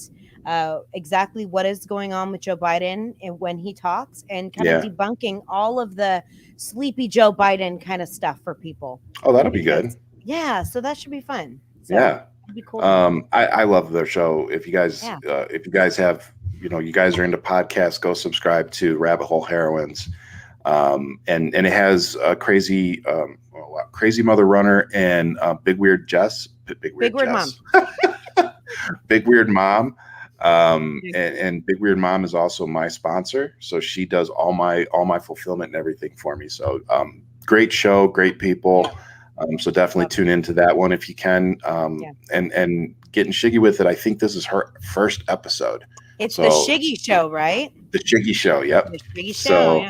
exactly what is going on with Joe Biden and when he talks, and kind of debunking all of the sleepy Joe Biden kind of stuff for people. Oh, that'll be good. Yeah. So that should be fun. So that'd be cool. I love their show. If you guys have, you guys are into podcasts, go subscribe to Rabbit Hole Heroines. And it has a crazy Mother Runner and Big Weird Jess. Big Weird Jess. Mom. Big Weird Mom. And Big Weird Mom is also my sponsor. So she does all my fulfillment and everything for me. So great show, great people. So definitely tune into that one if you can. And Getting Shiggy With It. I think this is her first episode. It's the Shiggy Show, right? The Shiggy Show, yep. The Shiggy Show,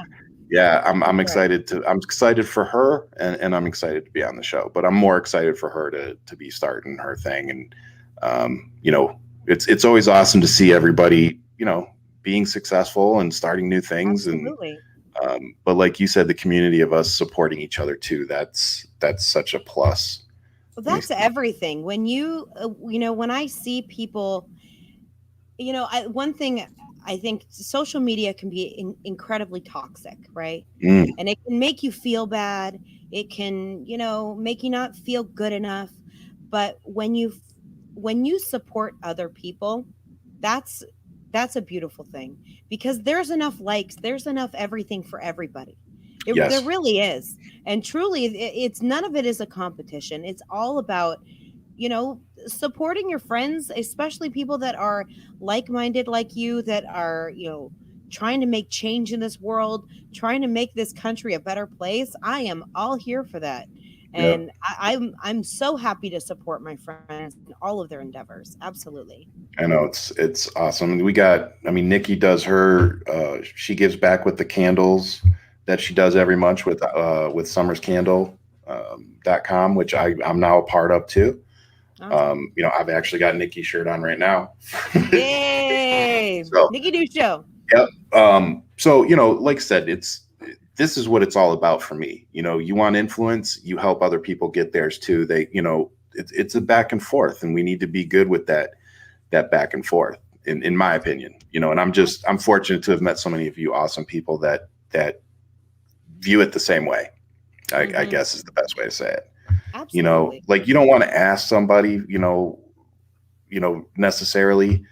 I'm excited I'm excited for her, and I'm excited to be on the show. But I'm more excited for her to be starting her thing. And it's always awesome to see everybody, being successful and starting new things. Absolutely. And but like you said, the community of us supporting each other too, that's such a plus. Well, that's everything. When when I see people one thing I think social media can be incredibly toxic, right? Mm, And it can make you feel bad. It can, make you not feel good enough. But when you support other people, that's that's a beautiful thing, because there's enough likes, there's enough everything for everybody. There yes. really is. And truly, it's none of it is a competition. It's all about, supporting your friends, especially people that are like-minded like you, that are, trying to make change in this world, trying to make this country a better place. I am all here for that. Yep. And I'm so happy to support my friends in all of their endeavors. Absolutely. I know it's awesome. I mean, Nikki does her, she gives back with the candles that she does every month with Summer's Candle .com, which I'm now a part of too. Awesome. I've actually got Nikki's shirt on right now. Yay! So, Nikki Do Show. yep. So, like I said, this is what it's all about for me. You want influence, you help other people get theirs too. It's a back and forth, and we need to be good with that back and forth, in my opinion. And I'm fortunate to have met so many of you awesome people that view it the same way. I guess is the best way to say it. Absolutely. Like, you don't want to ask somebody, necessarily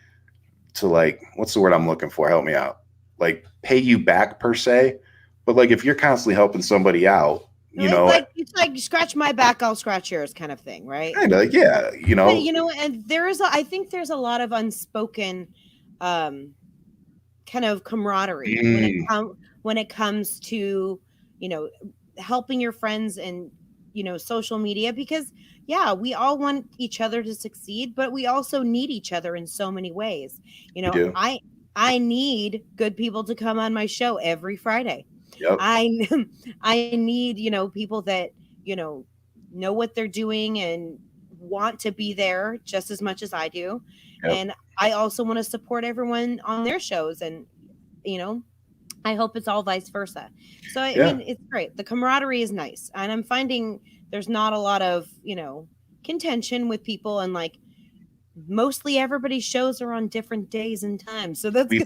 to, like, what's the word I'm looking for? Help me out. Like, pay you back per se. But like, if you're constantly helping somebody out, it's like scratch my back, I'll scratch yours kind of thing, right? kind of, yeah, But, and I think there's a lot of unspoken kind of camaraderie when it comes to, helping your friends and, social media, because yeah, we all want each other to succeed, but we also need each other in so many ways. We do. I need good people to come on my show every Friday. Yep. I need, people that, know what they're doing and want to be there just as much as I do. Yep. And I also want to support everyone on their shows, and, I hope it's all vice versa. So, I mean, it's great. The camaraderie is nice. And I'm finding there's not a lot of, contention with people, and like mostly everybody's shows are on different days and times. So that's we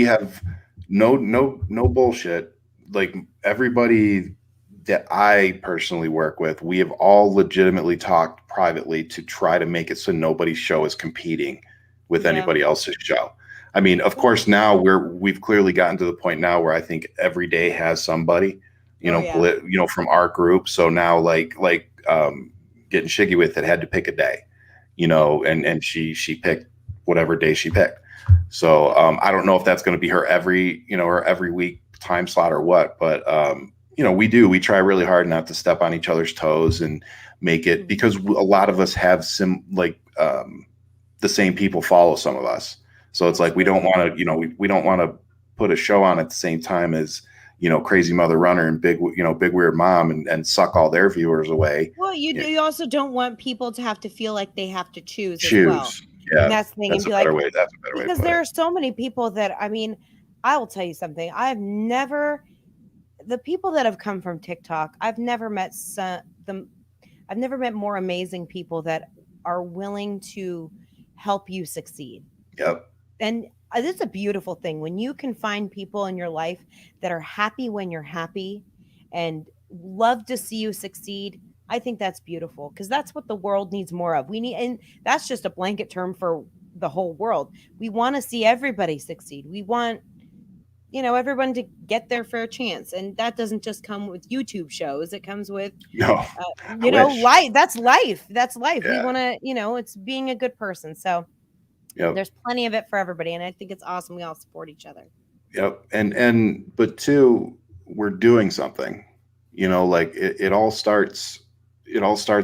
have no bullshit. Like, everybody that I personally work with, we have all legitimately talked privately to try to make it so nobody's show is competing with anybody else's show. I mean, of course, now we've clearly gotten to the point now where I think every day has somebody, from our group. So now, like getting shiggy with it, had to pick a day, and she picked whatever day she picked. So I don't know if that's going to be her every week time slot or what, but we try really hard not to step on each other's toes and make it, because a lot of us have the same people follow some of us. So it's like, we don't want to, we don't want to put a show on at the same time as, Crazy Mother Runner and Big Weird Mom and suck all their viewers away. Well, you also don't want people to have to feel like they have to choose as well. Yeah, and that's the thing. That's and a be better like, way. That's a better way. Because there are so many people that, I mean, I will tell you something. The people that have come from TikTok, I've never met more amazing people that are willing to help you succeed. Yep. And it's a beautiful thing when you can find people in your life that are happy when you're happy and love to see you succeed. I think that's beautiful, because that's what the world needs more of. And that's just a blanket term for the whole world. We want to see everybody succeed. We want, everyone to get their fair chance. And that doesn't just come with YouTube shows. It comes with, life. That's life. That's life. Yeah. We want to, it's being a good person. So there's plenty of it for everybody. And I think it's awesome. We all support each other. Yep. But two, we're doing something, like it all starts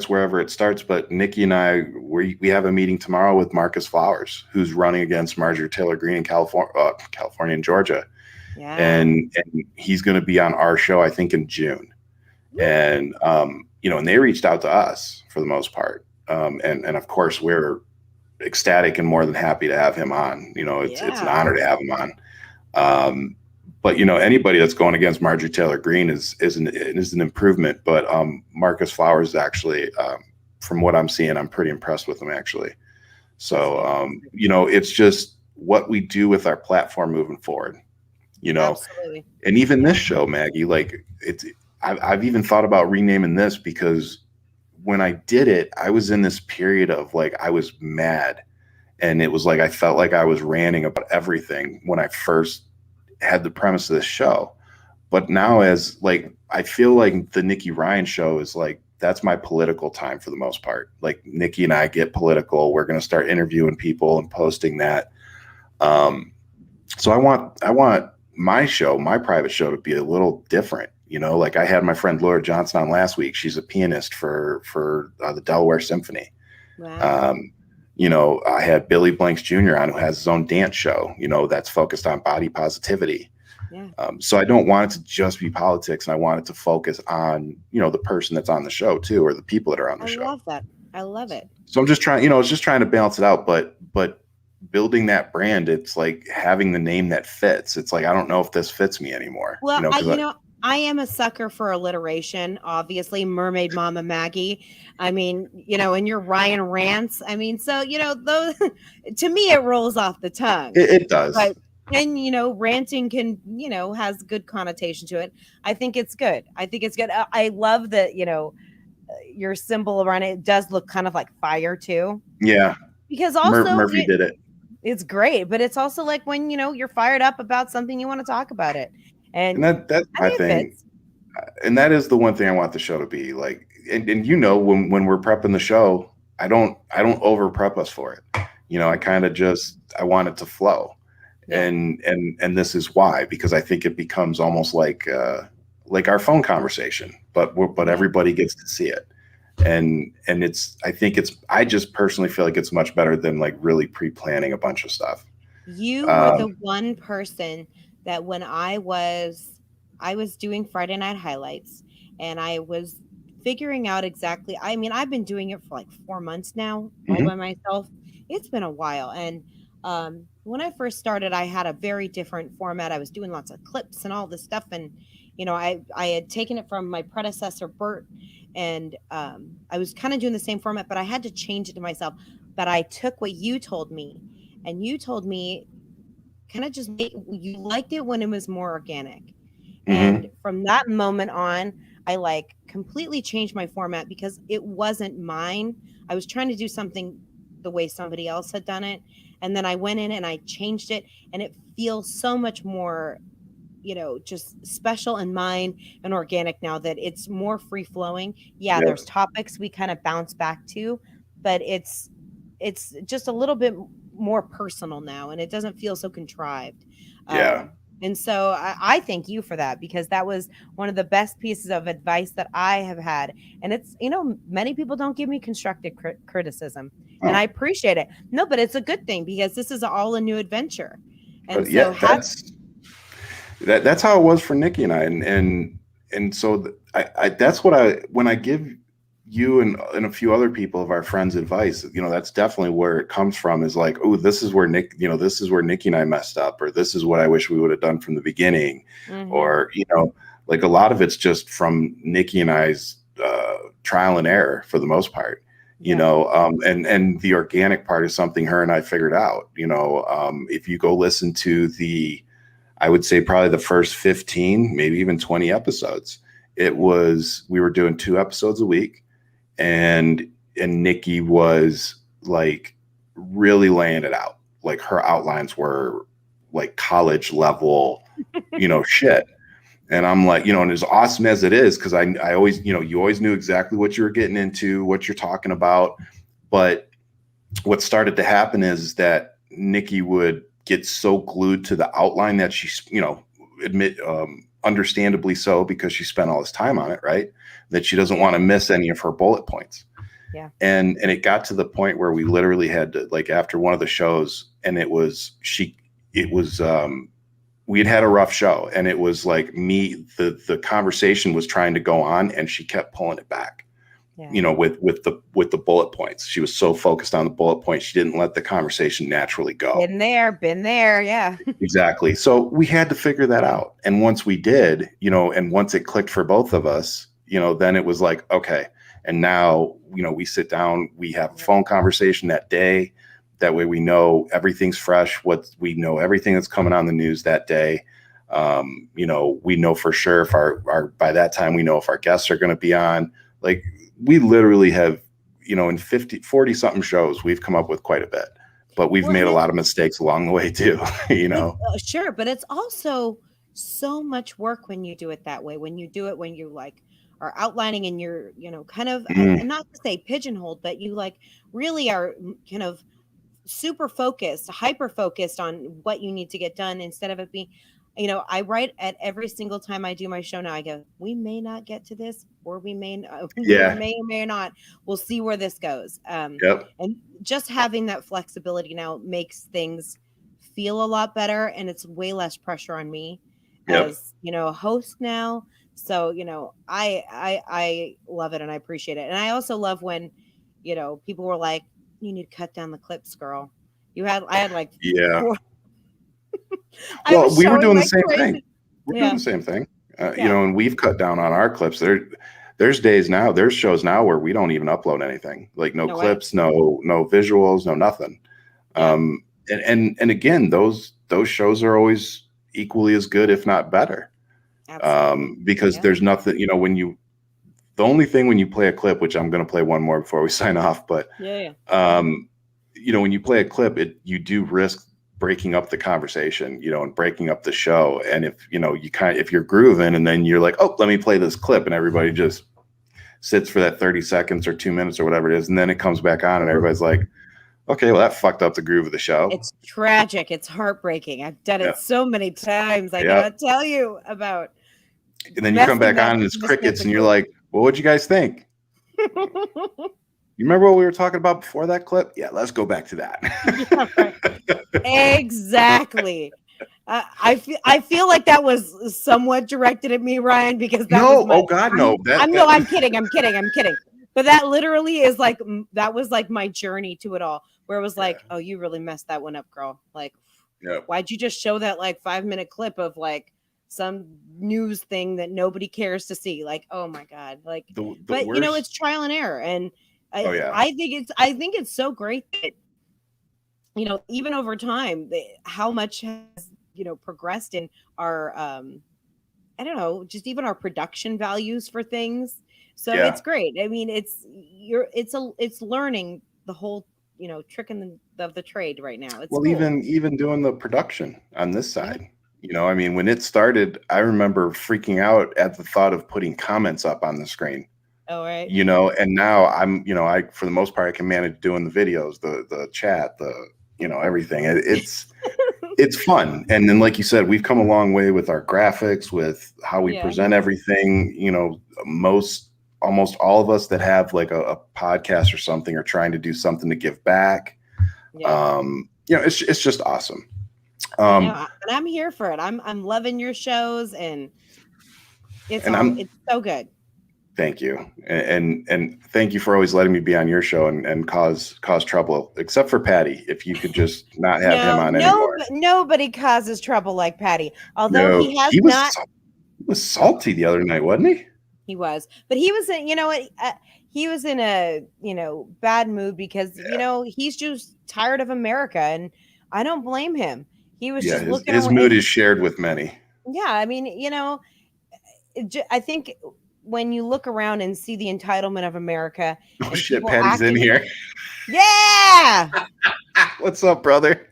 wherever it starts. But Nikki and I, we have a meeting tomorrow with Marcus Flowers, who's running against Marjorie Taylor Greene in California and Georgia. Yeah. And he's going to be on our show, I think, in June. And, and they reached out to us for the most part. And of course, we're ecstatic and more than happy to have him on. It's an honor to have him on. But anybody that's going against Marjorie Taylor Greene is an improvement. But Marcus Flowers, actually, from what I'm seeing, I'm pretty impressed with him, actually. So, it's just what we do with our platform moving forward, Absolutely. and even this show, Maggie, like I've even thought about renaming this because when I did it, I was in this period of like, I was mad. And it was like, I felt like I was ranting about everything when I first had the premise of this show. But now as like, I feel like the Nikki Ryan show is like, that's my political time for the most part. Like Nikki and I get political. We're going to start interviewing people and posting that. So I want my show, my private show, to be a little different. Like I had my friend Laura Johnson on last week. She's a pianist for the Delaware Symphony. Wow. I had Billy Blanks Jr. on, who has his own dance show, that's focused on body positivity. Yeah. So I don't want it to just be politics, and I want it to focus on, the person that's on the show too, or the people that are on the show. I love that. I love it. So I'm just trying, it's just trying to balance it out, but building that brand, it's like having the name that fits. It's like, I don't know if this fits me anymore. Well, I am a sucker for alliteration, obviously. Mermaid Mama Maggie. I mean, and you're Ryan Rants. I mean, so, those, to me, it rolls off the tongue. It does. But, and, ranting can, has good connotation to it. I think it's good. I love that, your symbol around it does look kind of like fire too. Yeah. Because also Murphy did it. It's great, but it's also like when, you're fired up about something, you want to talk about it. And that's my thing. And that is the one thing I want the show to be like. And when we're prepping the show, I don't over prep us for it. I kind of I want it to flow. Yeah. And this is why, because I think it becomes almost like our phone conversation, but everybody gets to see it. And I just personally feel like it's much better than like really pre-planning a bunch of stuff. You were the one person that when I was doing Friday Night Highlights and I was figuring out exactly, I mean, I've been doing it for like 4 months now, all by myself. It's been a while. And when I first started, I had a very different format. I was doing lots of clips and all this stuff. And, I had taken it from my predecessor, Bert, and I was kind of doing the same format, but I had to change it to myself. But I took what you told me, and you told me kind of you liked it when it was more organic. And from that moment on, I like completely changed my format because it wasn't mine. I was trying to do something the way somebody else had done it. And then I went in and I changed it, and it feels so much more, just special and mine and organic now that it's more free flowing. Yeah, there's topics we kind of bounce back to, but it's just a little bit more personal now, and it doesn't feel so contrived. And so I thank you for that, because that was one of the best pieces of advice that I have had. And it's, many people don't give me constructive criticism, and I appreciate it. No, but it's a good thing, because this is all a new adventure. And that's how it was for Nikki and I. And so that's what when I give you and a few other people of our friends advice, that's definitely where it comes from, is like, oh, this is where Nikki and I messed up, or this is what I wish we would have done from the beginning. Or, like a lot of it's just from Nikki and I's trial and error for the most part, and the organic part is something her and I figured out. If you go listen to I would say probably the first 15, maybe even 20 episodes, we were doing 2 episodes a week. And Nikki was like really laying it out. Like her outlines were like college level, shit. And I'm like, and as awesome as it is, because I always, you always knew exactly what you were getting into, what you're talking about. But what started to happen is that Nikki would get so glued to the outline that she, understandably so, because she spent all this time on it, right? That she doesn't want to miss any of her bullet points. Yeah. And it got to the point where we literally had to, like, after one of the shows, and we had a rough show, and it was like the conversation was trying to go on, and she kept pulling it back. Yeah. With the bullet points. She was so focused on the bullet points, she didn't let the conversation naturally go. Been there. Yeah. Exactly. So we had to figure that out. And once we did, and once it clicked for both of us, then it was like, okay. And now, we sit down, we have a phone conversation that day. That way we know everything's fresh. We know everything that's coming on the news that day. You know, we know for sure if our by that time, we know if our guests are going to be on. Like, we literally have, you know, in 40 something shows, we've come up with quite a bit, but we've made a lot of mistakes along the way too, you know? Sure. But it's also so much work when you do it that way, when you do it, when you like are outlining and you're, you know, kind of, and not to say pigeonholed, but you like really are kind of super focused, hyper focused on what you need to get done instead of it being, you know, I write at every single time I do my show now. I go, we may not get to this, or we may or may not. We'll see where this goes. And just having that flexibility now makes things feel a lot better, and it's way less pressure on me as, you know, a host now. So, you know, I love it and I appreciate it. And I also love when, you know, people were like, you need to cut down the clips, girl. I had like four. Well, we were doing the same thing. We're doing the same thing. You know, and we've cut down on our clips. There's days now, there's shows now where we don't even upload anything. Like no clips, no visuals, no nothing. And again, those shows are always equally as good, if not better. Because there's nothing, you know, the only thing when you play a clip, which I'm going to play one more before we sign off, but you know, when you play a clip, you do risk breaking up the conversation, you know, and breaking up the show. And if, you know, if you're grooving and then you're like, oh, let me play this clip, and everybody just sits for that 30 seconds or 2 minutes or whatever it is, and then it comes back on and everybody's like, okay, well, that fucked up the groove of the show. It's tragic. It's heartbreaking. I've done it so many times. I cannot tell you about. And then you come back on and it's crickets and you're like, well, what'd you guys think? You remember what we were talking about before that clip? Yeah, let's go back to that. Exactly. I feel like that was somewhat directed at me, Ryan, because oh God, no. I'm kidding. But that literally is like, that was like my journey to it all, where it was like, oh, you really messed that one up, girl. Like, why'd you just show that like 5-minute clip of like some news thing that nobody cares to see? Like, oh my God. Like, but you know, it's trial and error. And I think it's so great that, you know, even over time, how much has, you know, progressed in our, I don't know, just even our production values for things. So it's great. I mean, it's learning the whole, you know, trick of the trade right now. It's cool. even doing the production on this side, you know, I mean, when it started, I remember freaking out at the thought of putting comments up on the screen. Oh, right. You know, and now I'm, you know, for the most part, I can manage doing the videos, the chat, you know, everything. It's fun. And then, like you said, we've come a long way with our graphics, with how we present everything. You know, almost all of us that have like a podcast or something are trying to do something to give back. You know, it's just awesome. And I'm here for it. I'm loving your shows, and it's so good. Thank you. And thank you for always letting me be on your show and cause trouble, except for Patty. If you could just not have him on anymore. Nobody causes trouble like Patty. Although he was salty the other night, wasn't he? He was. But he was in, you know what? He was in a, you know, bad mood because, you know, he's just tired of America, and I don't blame him. He was just looking. His mood is shared with many. Yeah. I mean, you know, I think when you look around and see the entitlement of America. Oh shit, Patty's in here. Yeah. What's up, brother?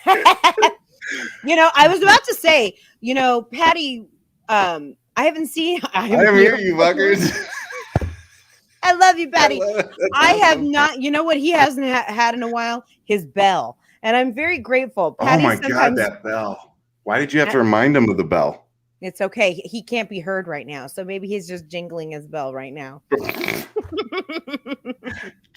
You know, I was about to say, you know, Patty, I haven't seen. I hear you, fuckers. I love you, Patty. I have not. You know what he hasn't had in a while? His bell. And I'm very grateful. Patty, oh my God, that bell. Why did you have to remind him of the bell? It's okay. He can't be heard right now. So maybe he's just jingling his bell right now.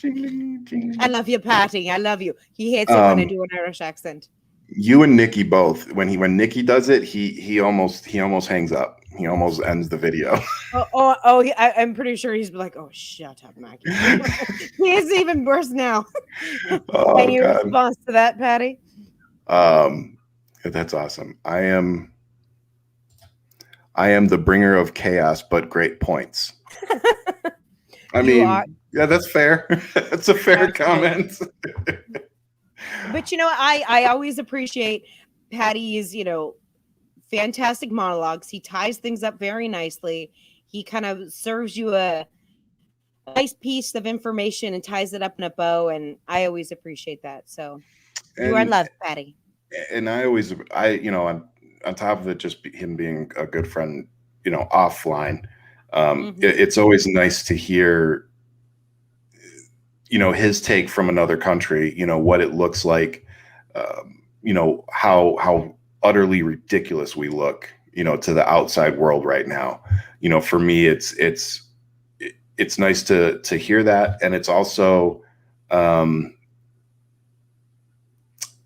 I love you, Patty. I love you. He hates it when I do an Irish accent. You and Nikki both. When Nikki does it, he almost hangs up. He almost ends the video. I'm pretty sure he's like, "Oh, shut up, Maggie." He is even worse now. Any response to that, Patty? That's awesome. I am the bringer of chaos, but great points. I mean, yeah, that's fair. That's a fair comment. But I always appreciate Patty's, fantastic monologues. He ties things up very nicely. He kind of serves you a nice piece of information and ties it up in a bow, and I always appreciate that. So you are loved, Patty. And on top of it, just him being a good friend, offline, it's always nice to hear, his take from another country, what it looks like, how utterly ridiculous we look, to the outside world right now. For me, it's nice to hear that. And it's also,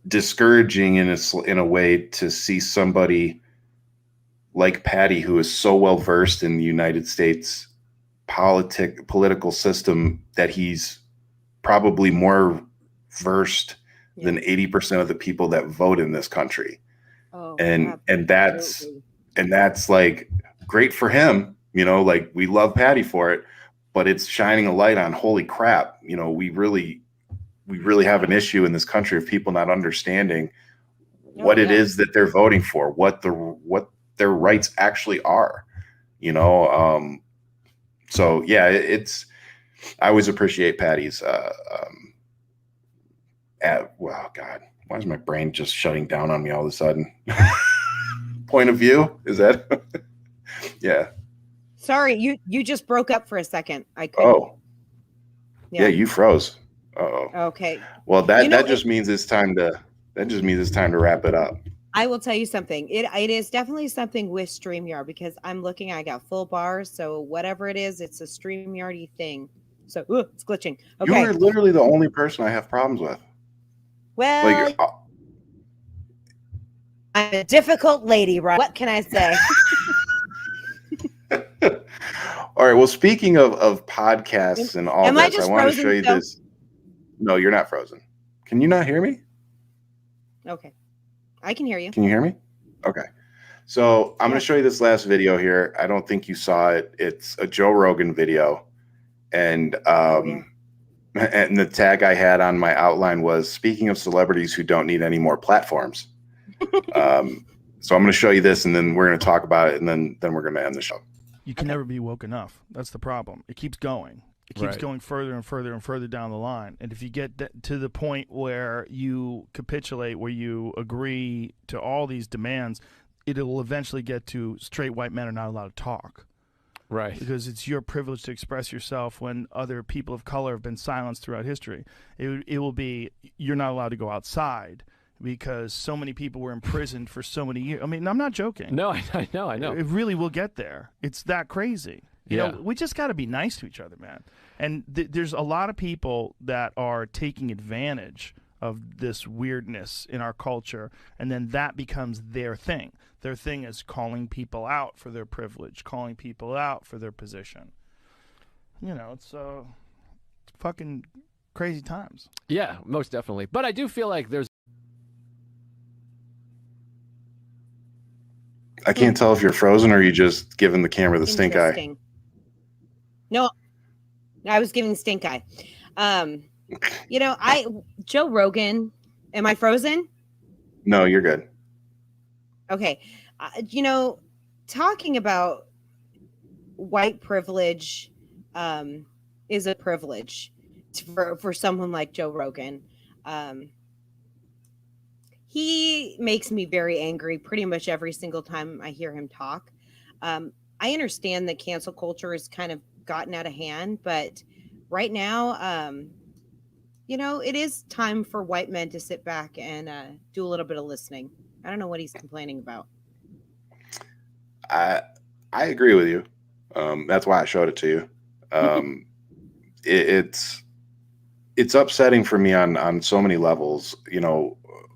discouraging in a way to see somebody like Patty, who is so well versed in the United States political system, that he's probably more versed than 80% of the people that vote in this country. And that's like great for him, like we love Patty for it, but it's shining a light on, holy crap, we really have an issue in this country of people not understanding what it is that they're voting for, what their rights actually are, so yeah, I always appreciate Patty's, wow, God, why is my brain just shutting down on me all of a sudden? Point of view, is that? Yeah. Sorry, you just broke up for a second. I couldn't. Oh, yeah, you froze. Uh-oh. Okay. Well, that just means it's time to wrap it up. I will tell you something. It is definitely something with StreamYard, because I got full bars, so whatever it is, it's a StreamYard-y thing. So it's glitching. Okay. You are literally the only person I have problems with. Well, I'm a difficult lady, right? What can I say? All right. Well, speaking of podcasts and all this, I want to show you this. No, you're not frozen. Can you not hear me? Okay. I can hear you. Can you hear me? Okay. So I'm going to show you this last video here. I don't think you saw it. It's a Joe Rogan video. And and the tag I had on my outline was, speaking of celebrities who don't need any more platforms. So I'm going to show you this, and then we're going to talk about it, and then we're going to end the show. You can never be woke enough. That's the problem. It keeps going. It keeps going further and further and further down the line. And if you get to the point where you capitulate, where you agree to all these demands, it'll eventually get to straight white men are not allowed to talk. Right. Because it's your privilege to express yourself when other people of color have been silenced throughout history. It will be, you're not allowed to go outside because so many people were imprisoned for so many years. I mean, I'm not joking. No, I know. It really will get there. It's that crazy. You know, we just got to be nice to each other, man. And there's a lot of people that are taking advantage of this weirdness in our culture, and then that becomes their thing. Their thing is calling people out for their privilege, calling people out for their position. It's fucking crazy times. Yeah, most definitely. But I do feel like there's... I can't tell if you're frozen or you just giving the camera the stink eye. No, I was giving stink eye. Joe Rogan, am I frozen? No, you're good. Okay. Talking about white privilege is a privilege for someone like Joe Rogan. He makes me very angry pretty much every single time I hear him talk. I understand that cancel culture has kind of gotten out of hand, but right now, it is time for white men to sit back and do a little bit of listening. I don't know what he's complaining about. I agree with you. That's why I showed it to you. It's upsetting for me on so many levels.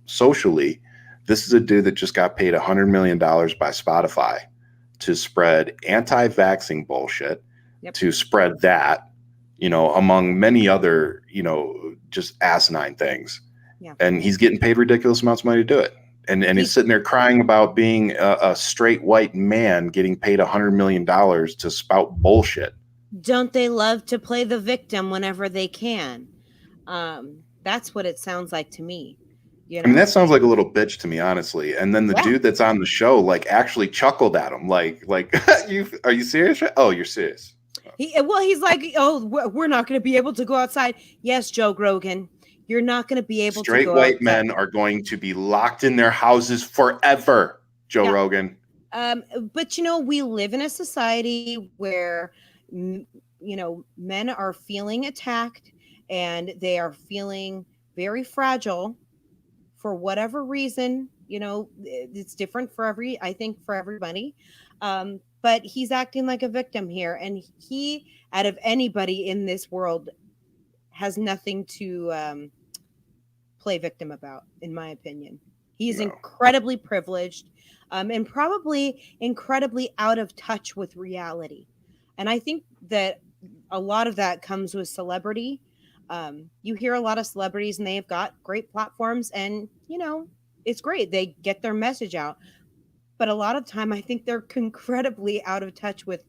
Socially, this is a dude that just got paid $100 million by Spotify to spread anti-vaxxing bullshit, to spread that, among many other, just asinine things. Yeah. And he's getting paid ridiculous amounts of money to do it. And he's sitting there crying about being a straight white man getting paid $100 million to spout bullshit. Don't they love to play the victim whenever they can? That's That's what it sounds like to me. I mean, that sounds like a little bitch to me, honestly. And then the dude that's on the show, like, actually chuckled at him, like, are you serious? Oh, you're serious. He's like, oh, we're not going to be able to go outside. Yes, Joe Rogan, you're not going to be able to go outside. Straight white men are going to be locked in their houses forever, Joe Rogan. But, we live in a society where, men are feeling attacked and they are feeling very fragile for whatever reason. It's different for everybody. But he's acting like a victim here. And he, out of anybody in this world, has nothing to play victim about, in my opinion. He's incredibly privileged and probably incredibly out of touch with reality. And I think that a lot of that comes with celebrity. You hear a lot of celebrities and they've got great platforms and, it's great. They get their message out. But a lot of time, I think they're incredibly out of touch with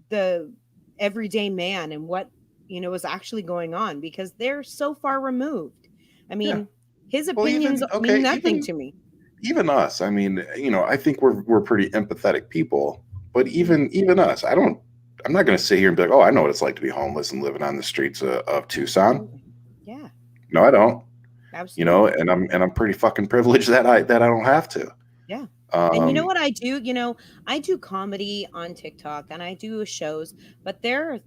the everyday man and what, is actually going on because they're so far removed. I mean, his opinions mean nothing to me. Even us. I mean, I think we're pretty empathetic people, but even us, I'm not going to sit here and be like, oh, I know what it's like to be homeless and living on the streets of Tucson. Yeah. No, I don't. Absolutely. And I'm pretty fucking privileged that I don't have to. Yeah. And you know what I do? I do comedy on TikTok and I do shows, but there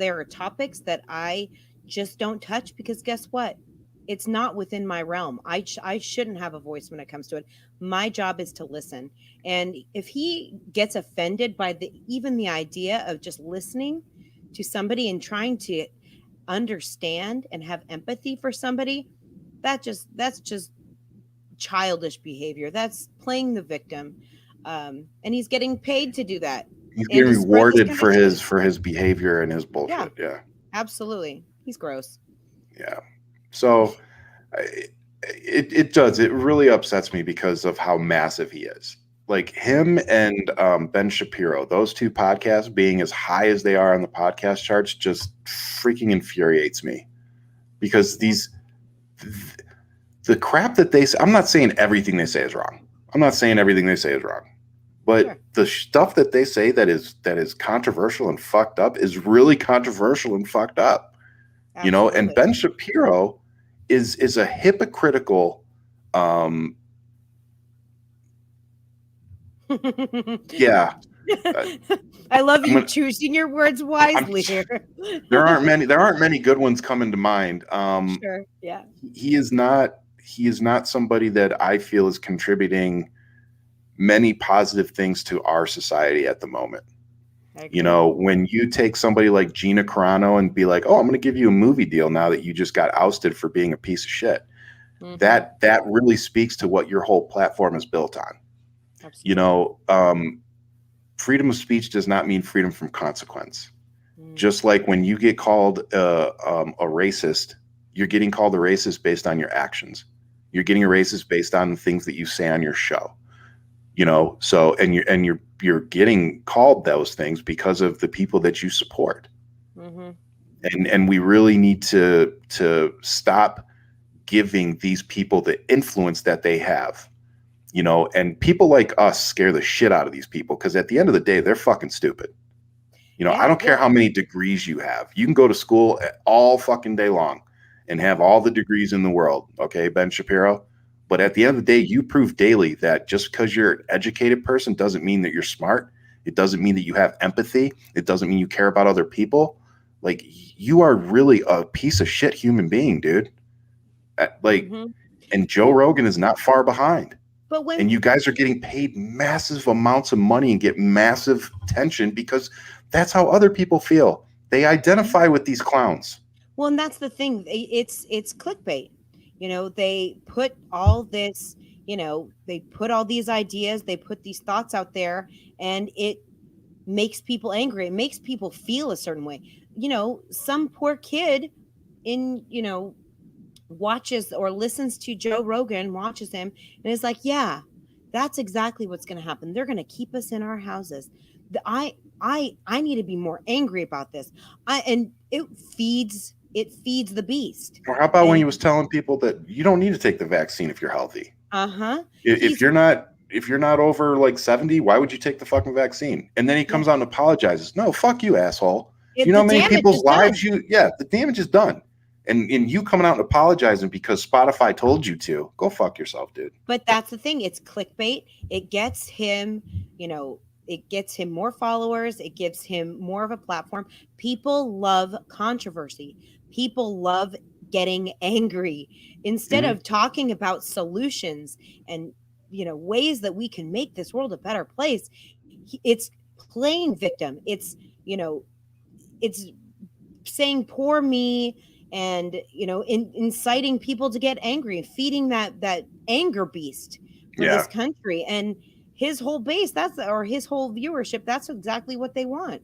are topics that I just don't touch because guess what? It's not within my realm. I shouldn't have a voice when it comes to it. My job is to listen. And if he gets offended by even the idea of just listening to somebody and trying to understand and have empathy for somebody, that's just childish behavior. That's playing the victim. And he's getting paid to do that. He's getting rewarded for his behavior and his bullshit. Yeah. Absolutely. He's gross. Yeah. So it really upsets me because of how massive he is. Like him and Ben Shapiro, those two podcasts being as high as they are on the podcast charts just freaking infuriates me because the crap that they say, I'm not saying everything they say is wrong. But the stuff that they say that is controversial and fucked up is really controversial and fucked up. Absolutely. And Ben Shapiro is a hypocritical yeah. I love you choosing your words wisely here. There aren't many good ones coming to mind. Sure. Yeah. He is not somebody that I feel is contributing many positive things to our society at the moment. When you take somebody like Gina Carano and be like, oh, I'm going to give you a movie deal now that you just got ousted for being a piece of shit. Mm-hmm. That really speaks to what your whole platform is built on. Absolutely. Freedom of speech does not mean freedom from consequence. Just like when you get called a racist, you're getting called a racist based on your actions. You're getting a racist based on the things that you say on your show. So you're getting called those things because of the people that you support. Mm-hmm. And we really need to stop giving these people the influence that they have. And people like us scare the shit out of these people because at the end of the day, they're fucking stupid. I don't care how many degrees you have. You can go to school all fucking day long and have all the degrees in the world. Okay, Ben Shapiro. But at the end of the day, you prove daily that just because you're an educated person doesn't mean that you're smart. It doesn't mean that you have empathy. It doesn't mean you care about other people. Like, you are really a piece of shit human being, dude. And Joe Rogan is not far behind. And you guys are getting paid massive amounts of money and get massive attention because that's how other people feel. They identify with these clowns. Well, and that's the thing. It's clickbait. They put all this, they put all these ideas, they put these thoughts out there, and it makes people angry. It makes people feel a certain way. Some poor kid watches or listens to Joe Rogan, watches him, and is like, yeah, that's exactly what's going to happen. They're going to keep us in our houses. I need to be more angry about this. And it feeds it feeds the beast. Or how about when he was telling people that you don't need to take the vaccine if you're healthy? If you're not over like 70, why would you take the fucking vaccine? And then he comes out and apologizes. No, fuck you, asshole. You know how many people's lives the damage is done. And you coming out and apologizing because Spotify told you to, go fuck yourself, dude. But that's the thing. It's clickbait. It gets him, it gets him more followers. It gives him more of a platform. People love controversy. People love getting angry instead of talking about solutions and, ways that we can make this world a better place. It's playing victim. It's, it's saying poor me, and inciting people to get angry and feeding that anger beast for this country. And his whole base, his whole viewership, that's exactly what they want.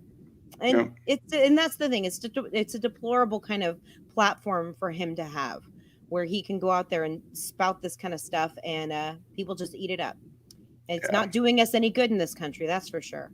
And that's the thing. It's a deplorable kind of platform for him to have, where he can go out there and spout this kind of stuff, and people just eat it up. It's not doing us any good in this country, that's for sure.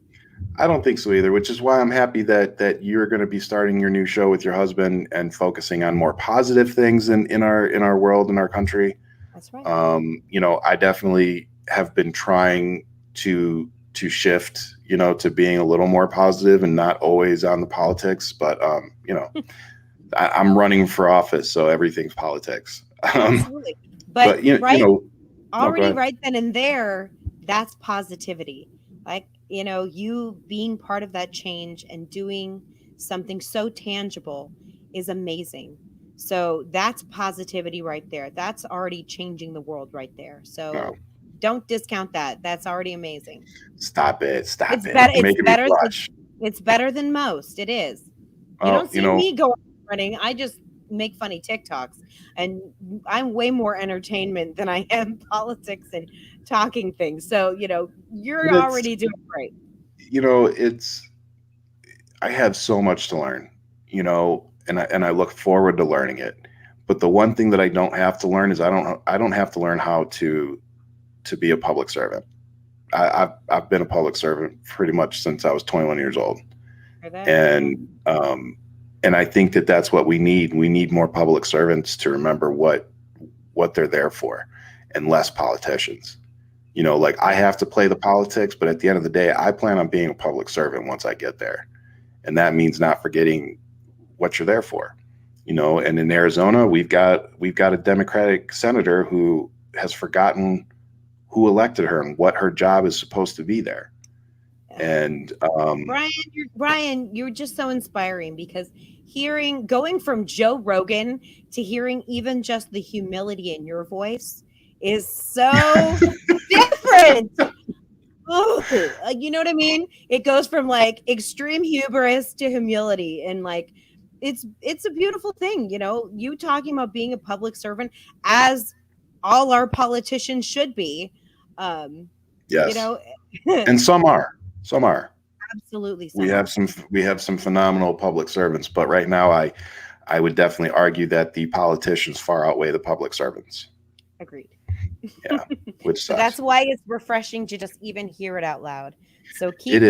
I don't think so either, which is why I'm happy that you're going to be starting your new show with your husband and focusing on more positive things in our world, in our country. That's right. I definitely have been trying to shift, to being a little more positive and not always on the politics. But I'm running for office, so everything's politics. Absolutely. But right then and there, that's positivity. Like, you being part of that change and doing something so tangible is amazing. So that's positivity right there. That's already changing the world right there. So don't discount that. That's already amazing. Stop it. It's better than most. It is. You don't see me go running. I just make funny TikToks, and I'm way more entertainment than I am politics and talking things. So, you're already doing great. I have so much to learn, and I look forward to learning it. But the one thing that I don't have to learn is I don't have to learn how to be a public servant. I've been a public servant pretty much since I was 21 years old. And I think that's what we need. We need more public servants to remember what they're there for, and less politicians. I have to play the politics, but at the end of the day, I plan on being a public servant once I get there. And that means not forgetting what you're there for. And in Arizona, we've got a Democratic senator who has forgotten who elected her and what her job is supposed to be there. And Brian, you're just so inspiring, because going from Joe Rogan to hearing even just the humility in your voice is so different. Ooh, you know what I mean? It goes from like extreme hubris to humility, and like it's a beautiful thing. You talking about being a public servant, as all our politicians should be. Yes. And some are. Absolutely. We have some phenomenal public servants, but right now I would definitely argue that the politicians far outweigh the public servants. Agreed. Yeah, which sucks. So that's why it's refreshing to just even hear it out loud. So keep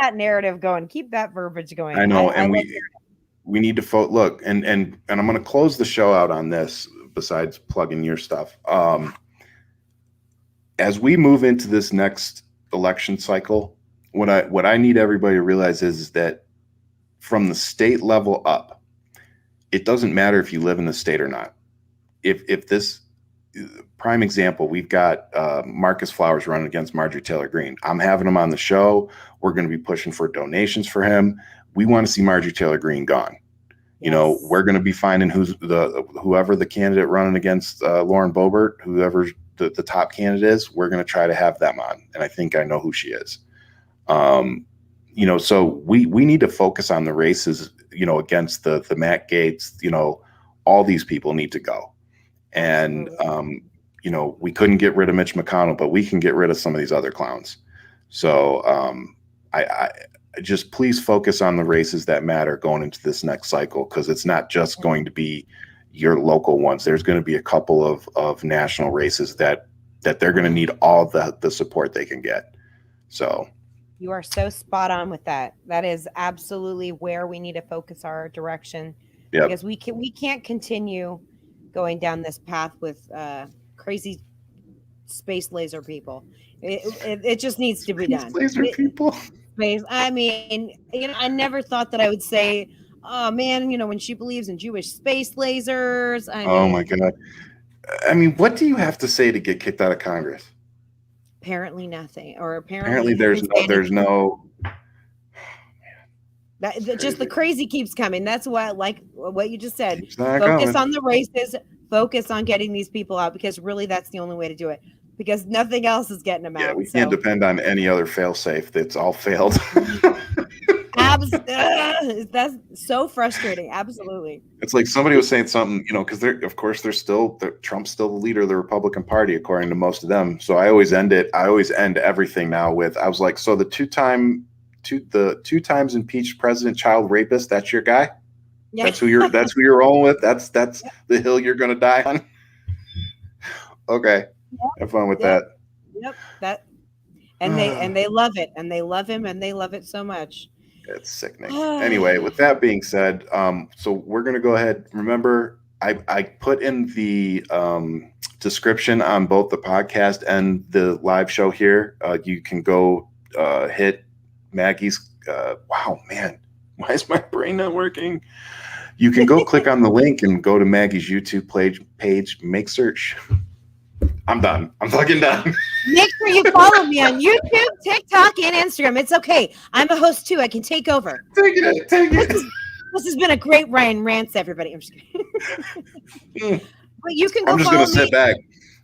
that narrative going. Keep that verbiage going. I know, and we need to look, and I'm going to close the show out on this. Besides plugging your stuff, as we move into this next election cycle, what I need everybody to realize is that from the state level up, it doesn't matter if you live in the state or not. If this prime example, we've got Marcus Flowers running against Marjorie Taylor Greene. I'm having him on the show. We're going to be pushing for donations for him. We want to see Marjorie Taylor Greene gone. Yes. We're going to be finding whoever the candidate running against Lauren Boebert, whoever the top candidate is, we're going to try to have them on. And I think I know who she is. So we need to focus on the races, against the Matt Gaetz, all these people need to go. And, we couldn't get rid of Mitch McConnell, but we can get rid of some of these other clowns. So I just please focus on the races that matter going into this next cycle, because it's not just going to be your local ones. There's going to be a couple of national races that they're going to need all the support they can get. So you are so spot on with that. That is absolutely where we need to focus our direction. because we can't continue going down this path with crazy space laser people. It just needs to be done. Laser people. Space. I mean, I never thought that I would say, "Oh man," when she believes in Jewish space lasers. Oh my God. I mean, what do you have to say to get kicked out of Congress? Apparently nothing, or apparently there's no. Just the crazy keeps coming. That's why, like what you just said, focus coming on the races, focus on getting these people out, because really that's the only way to do it, because nothing else is getting them out. Yeah, we can't depend on any other fail-safe. That's all failed. That's so frustrating. Absolutely. It's like somebody was saying something, because Trump's still the leader of the Republican Party, according to most of them. So I always end everything now with, I was like, so the two times impeached president, child rapist, that's your guy? Yeah. That's who you're rolling with? That's the hill you're going to die on? Okay. Yep. Have fun with that. Yep. And they love it, and they love him, and they love it so much. It's sickening. Anyway, with that being said, so we're going to go ahead. Remember, I put in the description on both the podcast and the live show here. You can go hit Maggie's. Wow, man, why is my brain not working? You can go click on the link and go to Maggie's YouTube page. Make search. I'm done. I'm fucking done. Make sure you follow me on YouTube, TikTok, and Instagram. It's okay. I'm a host too. I can take over. Take it. This has been a great Rants, everybody. I'm just kidding. But you can go. I'm just going to sit back.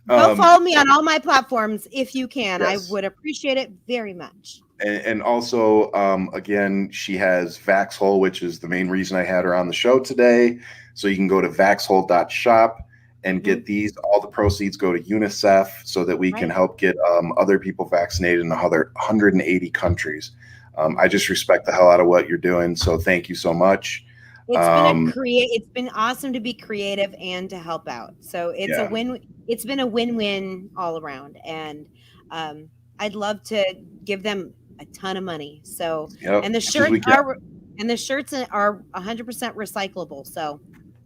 Go follow me on all my platforms if you can. Yes. I would appreciate it very much. And also, again, she has Vaxhole, which is the main reason I had her on the show today. So you can go to vaxhole.shop. And get all the proceeds go to UNICEF so that we can help get other people vaccinated in 180 countries. I just respect the hell out of what you're doing. So thank you so much. It's been awesome to be creative and to help out. So it's a win. It's been a win-win all around. And I'd love to give them a ton of money. So, and the shirts are 100% recyclable. So,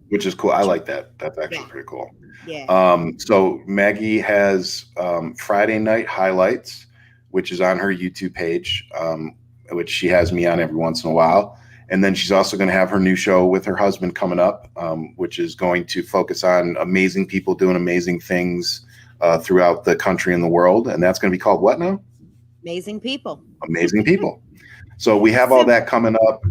which is cool. I like that. That's actually pretty cool. Yeah. So Maggie has Friday night highlights, which is on her YouTube page, which she has me on every once in a while. And then she's also going to have her new show with her husband coming up, which is going to focus on amazing people doing amazing things throughout the country and the world. And that's going to be called what now? Amazing People. Amazing People. So we have all that coming up.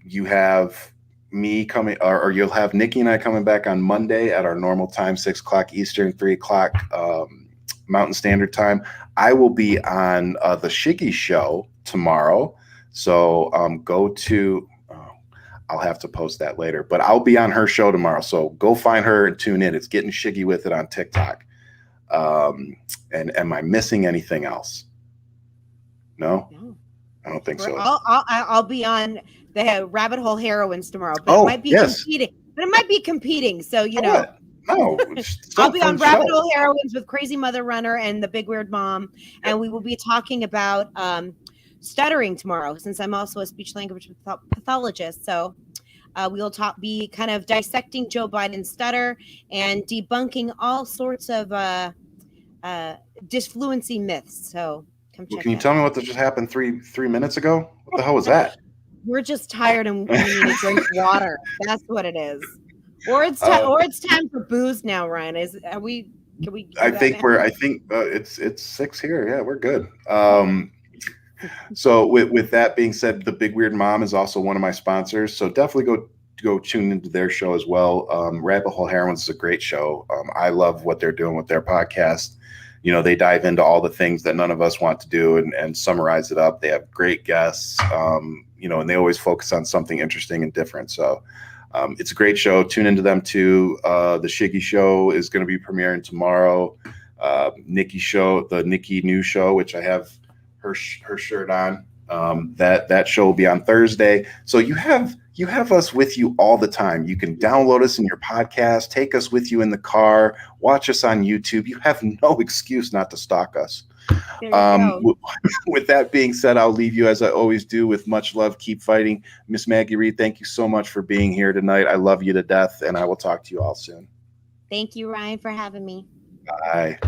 You have me coming, or you'll have Nikki and I coming back on Monday at our normal time, 6:00 Eastern, 3:00 Mountain Standard Time. I will be on the Shiggy Show tomorrow. So go to, I'll have to post that later, but I'll be on her show tomorrow. So go find her and tune in. It's Getting Shiggy with It on TikTok. And am I missing anything else? No, I don't think so. I'll be on the Rabbit Hole Heroines tomorrow, but it might be competing. But it might be competing, so No, I'll be on Rabbit Hole Heroines with Crazy Mother Runner and the Big Weird Mom, and we will be talking about stuttering tomorrow, since I'm also a speech language pathologist. So we will be kind of dissecting Joe Biden's stutter and debunking all sorts of disfluency myths. So come check. Can you tell me what just happened 3 minutes ago? What the hell was that? We're just tired and we need to drink water. That's what it is. Or it's time for booze now, Ryan. Can we I think it's 6 here. Yeah, we're good. So with that being said, the Big Weird Mom is also one of my sponsors. So definitely go tune into their show as well. Rabbit Hole Heroines is a great show. I love what they're doing with their podcast. They dive into all the things that none of us want to do and summarize it up. They have great guests, and they always focus on something interesting and different. So it's a great show. Tune into them too. The Shiggy Show is going to be premiering tomorrow. Nikki show, the Nikki News Show, which I have her shirt on. That show will be on Thursday. So you have us with you all the time. You can download us in your podcast, take us with you in the car, watch us on YouTube. You have no excuse not to stalk us. There you go. With that being said, I'll leave you as I always do with much love. Keep fighting. Miss Maggie Reed, thank you so much for being here tonight. I love you to death, and I will talk to you all soon. Thank you, Ryan, for having me. Bye.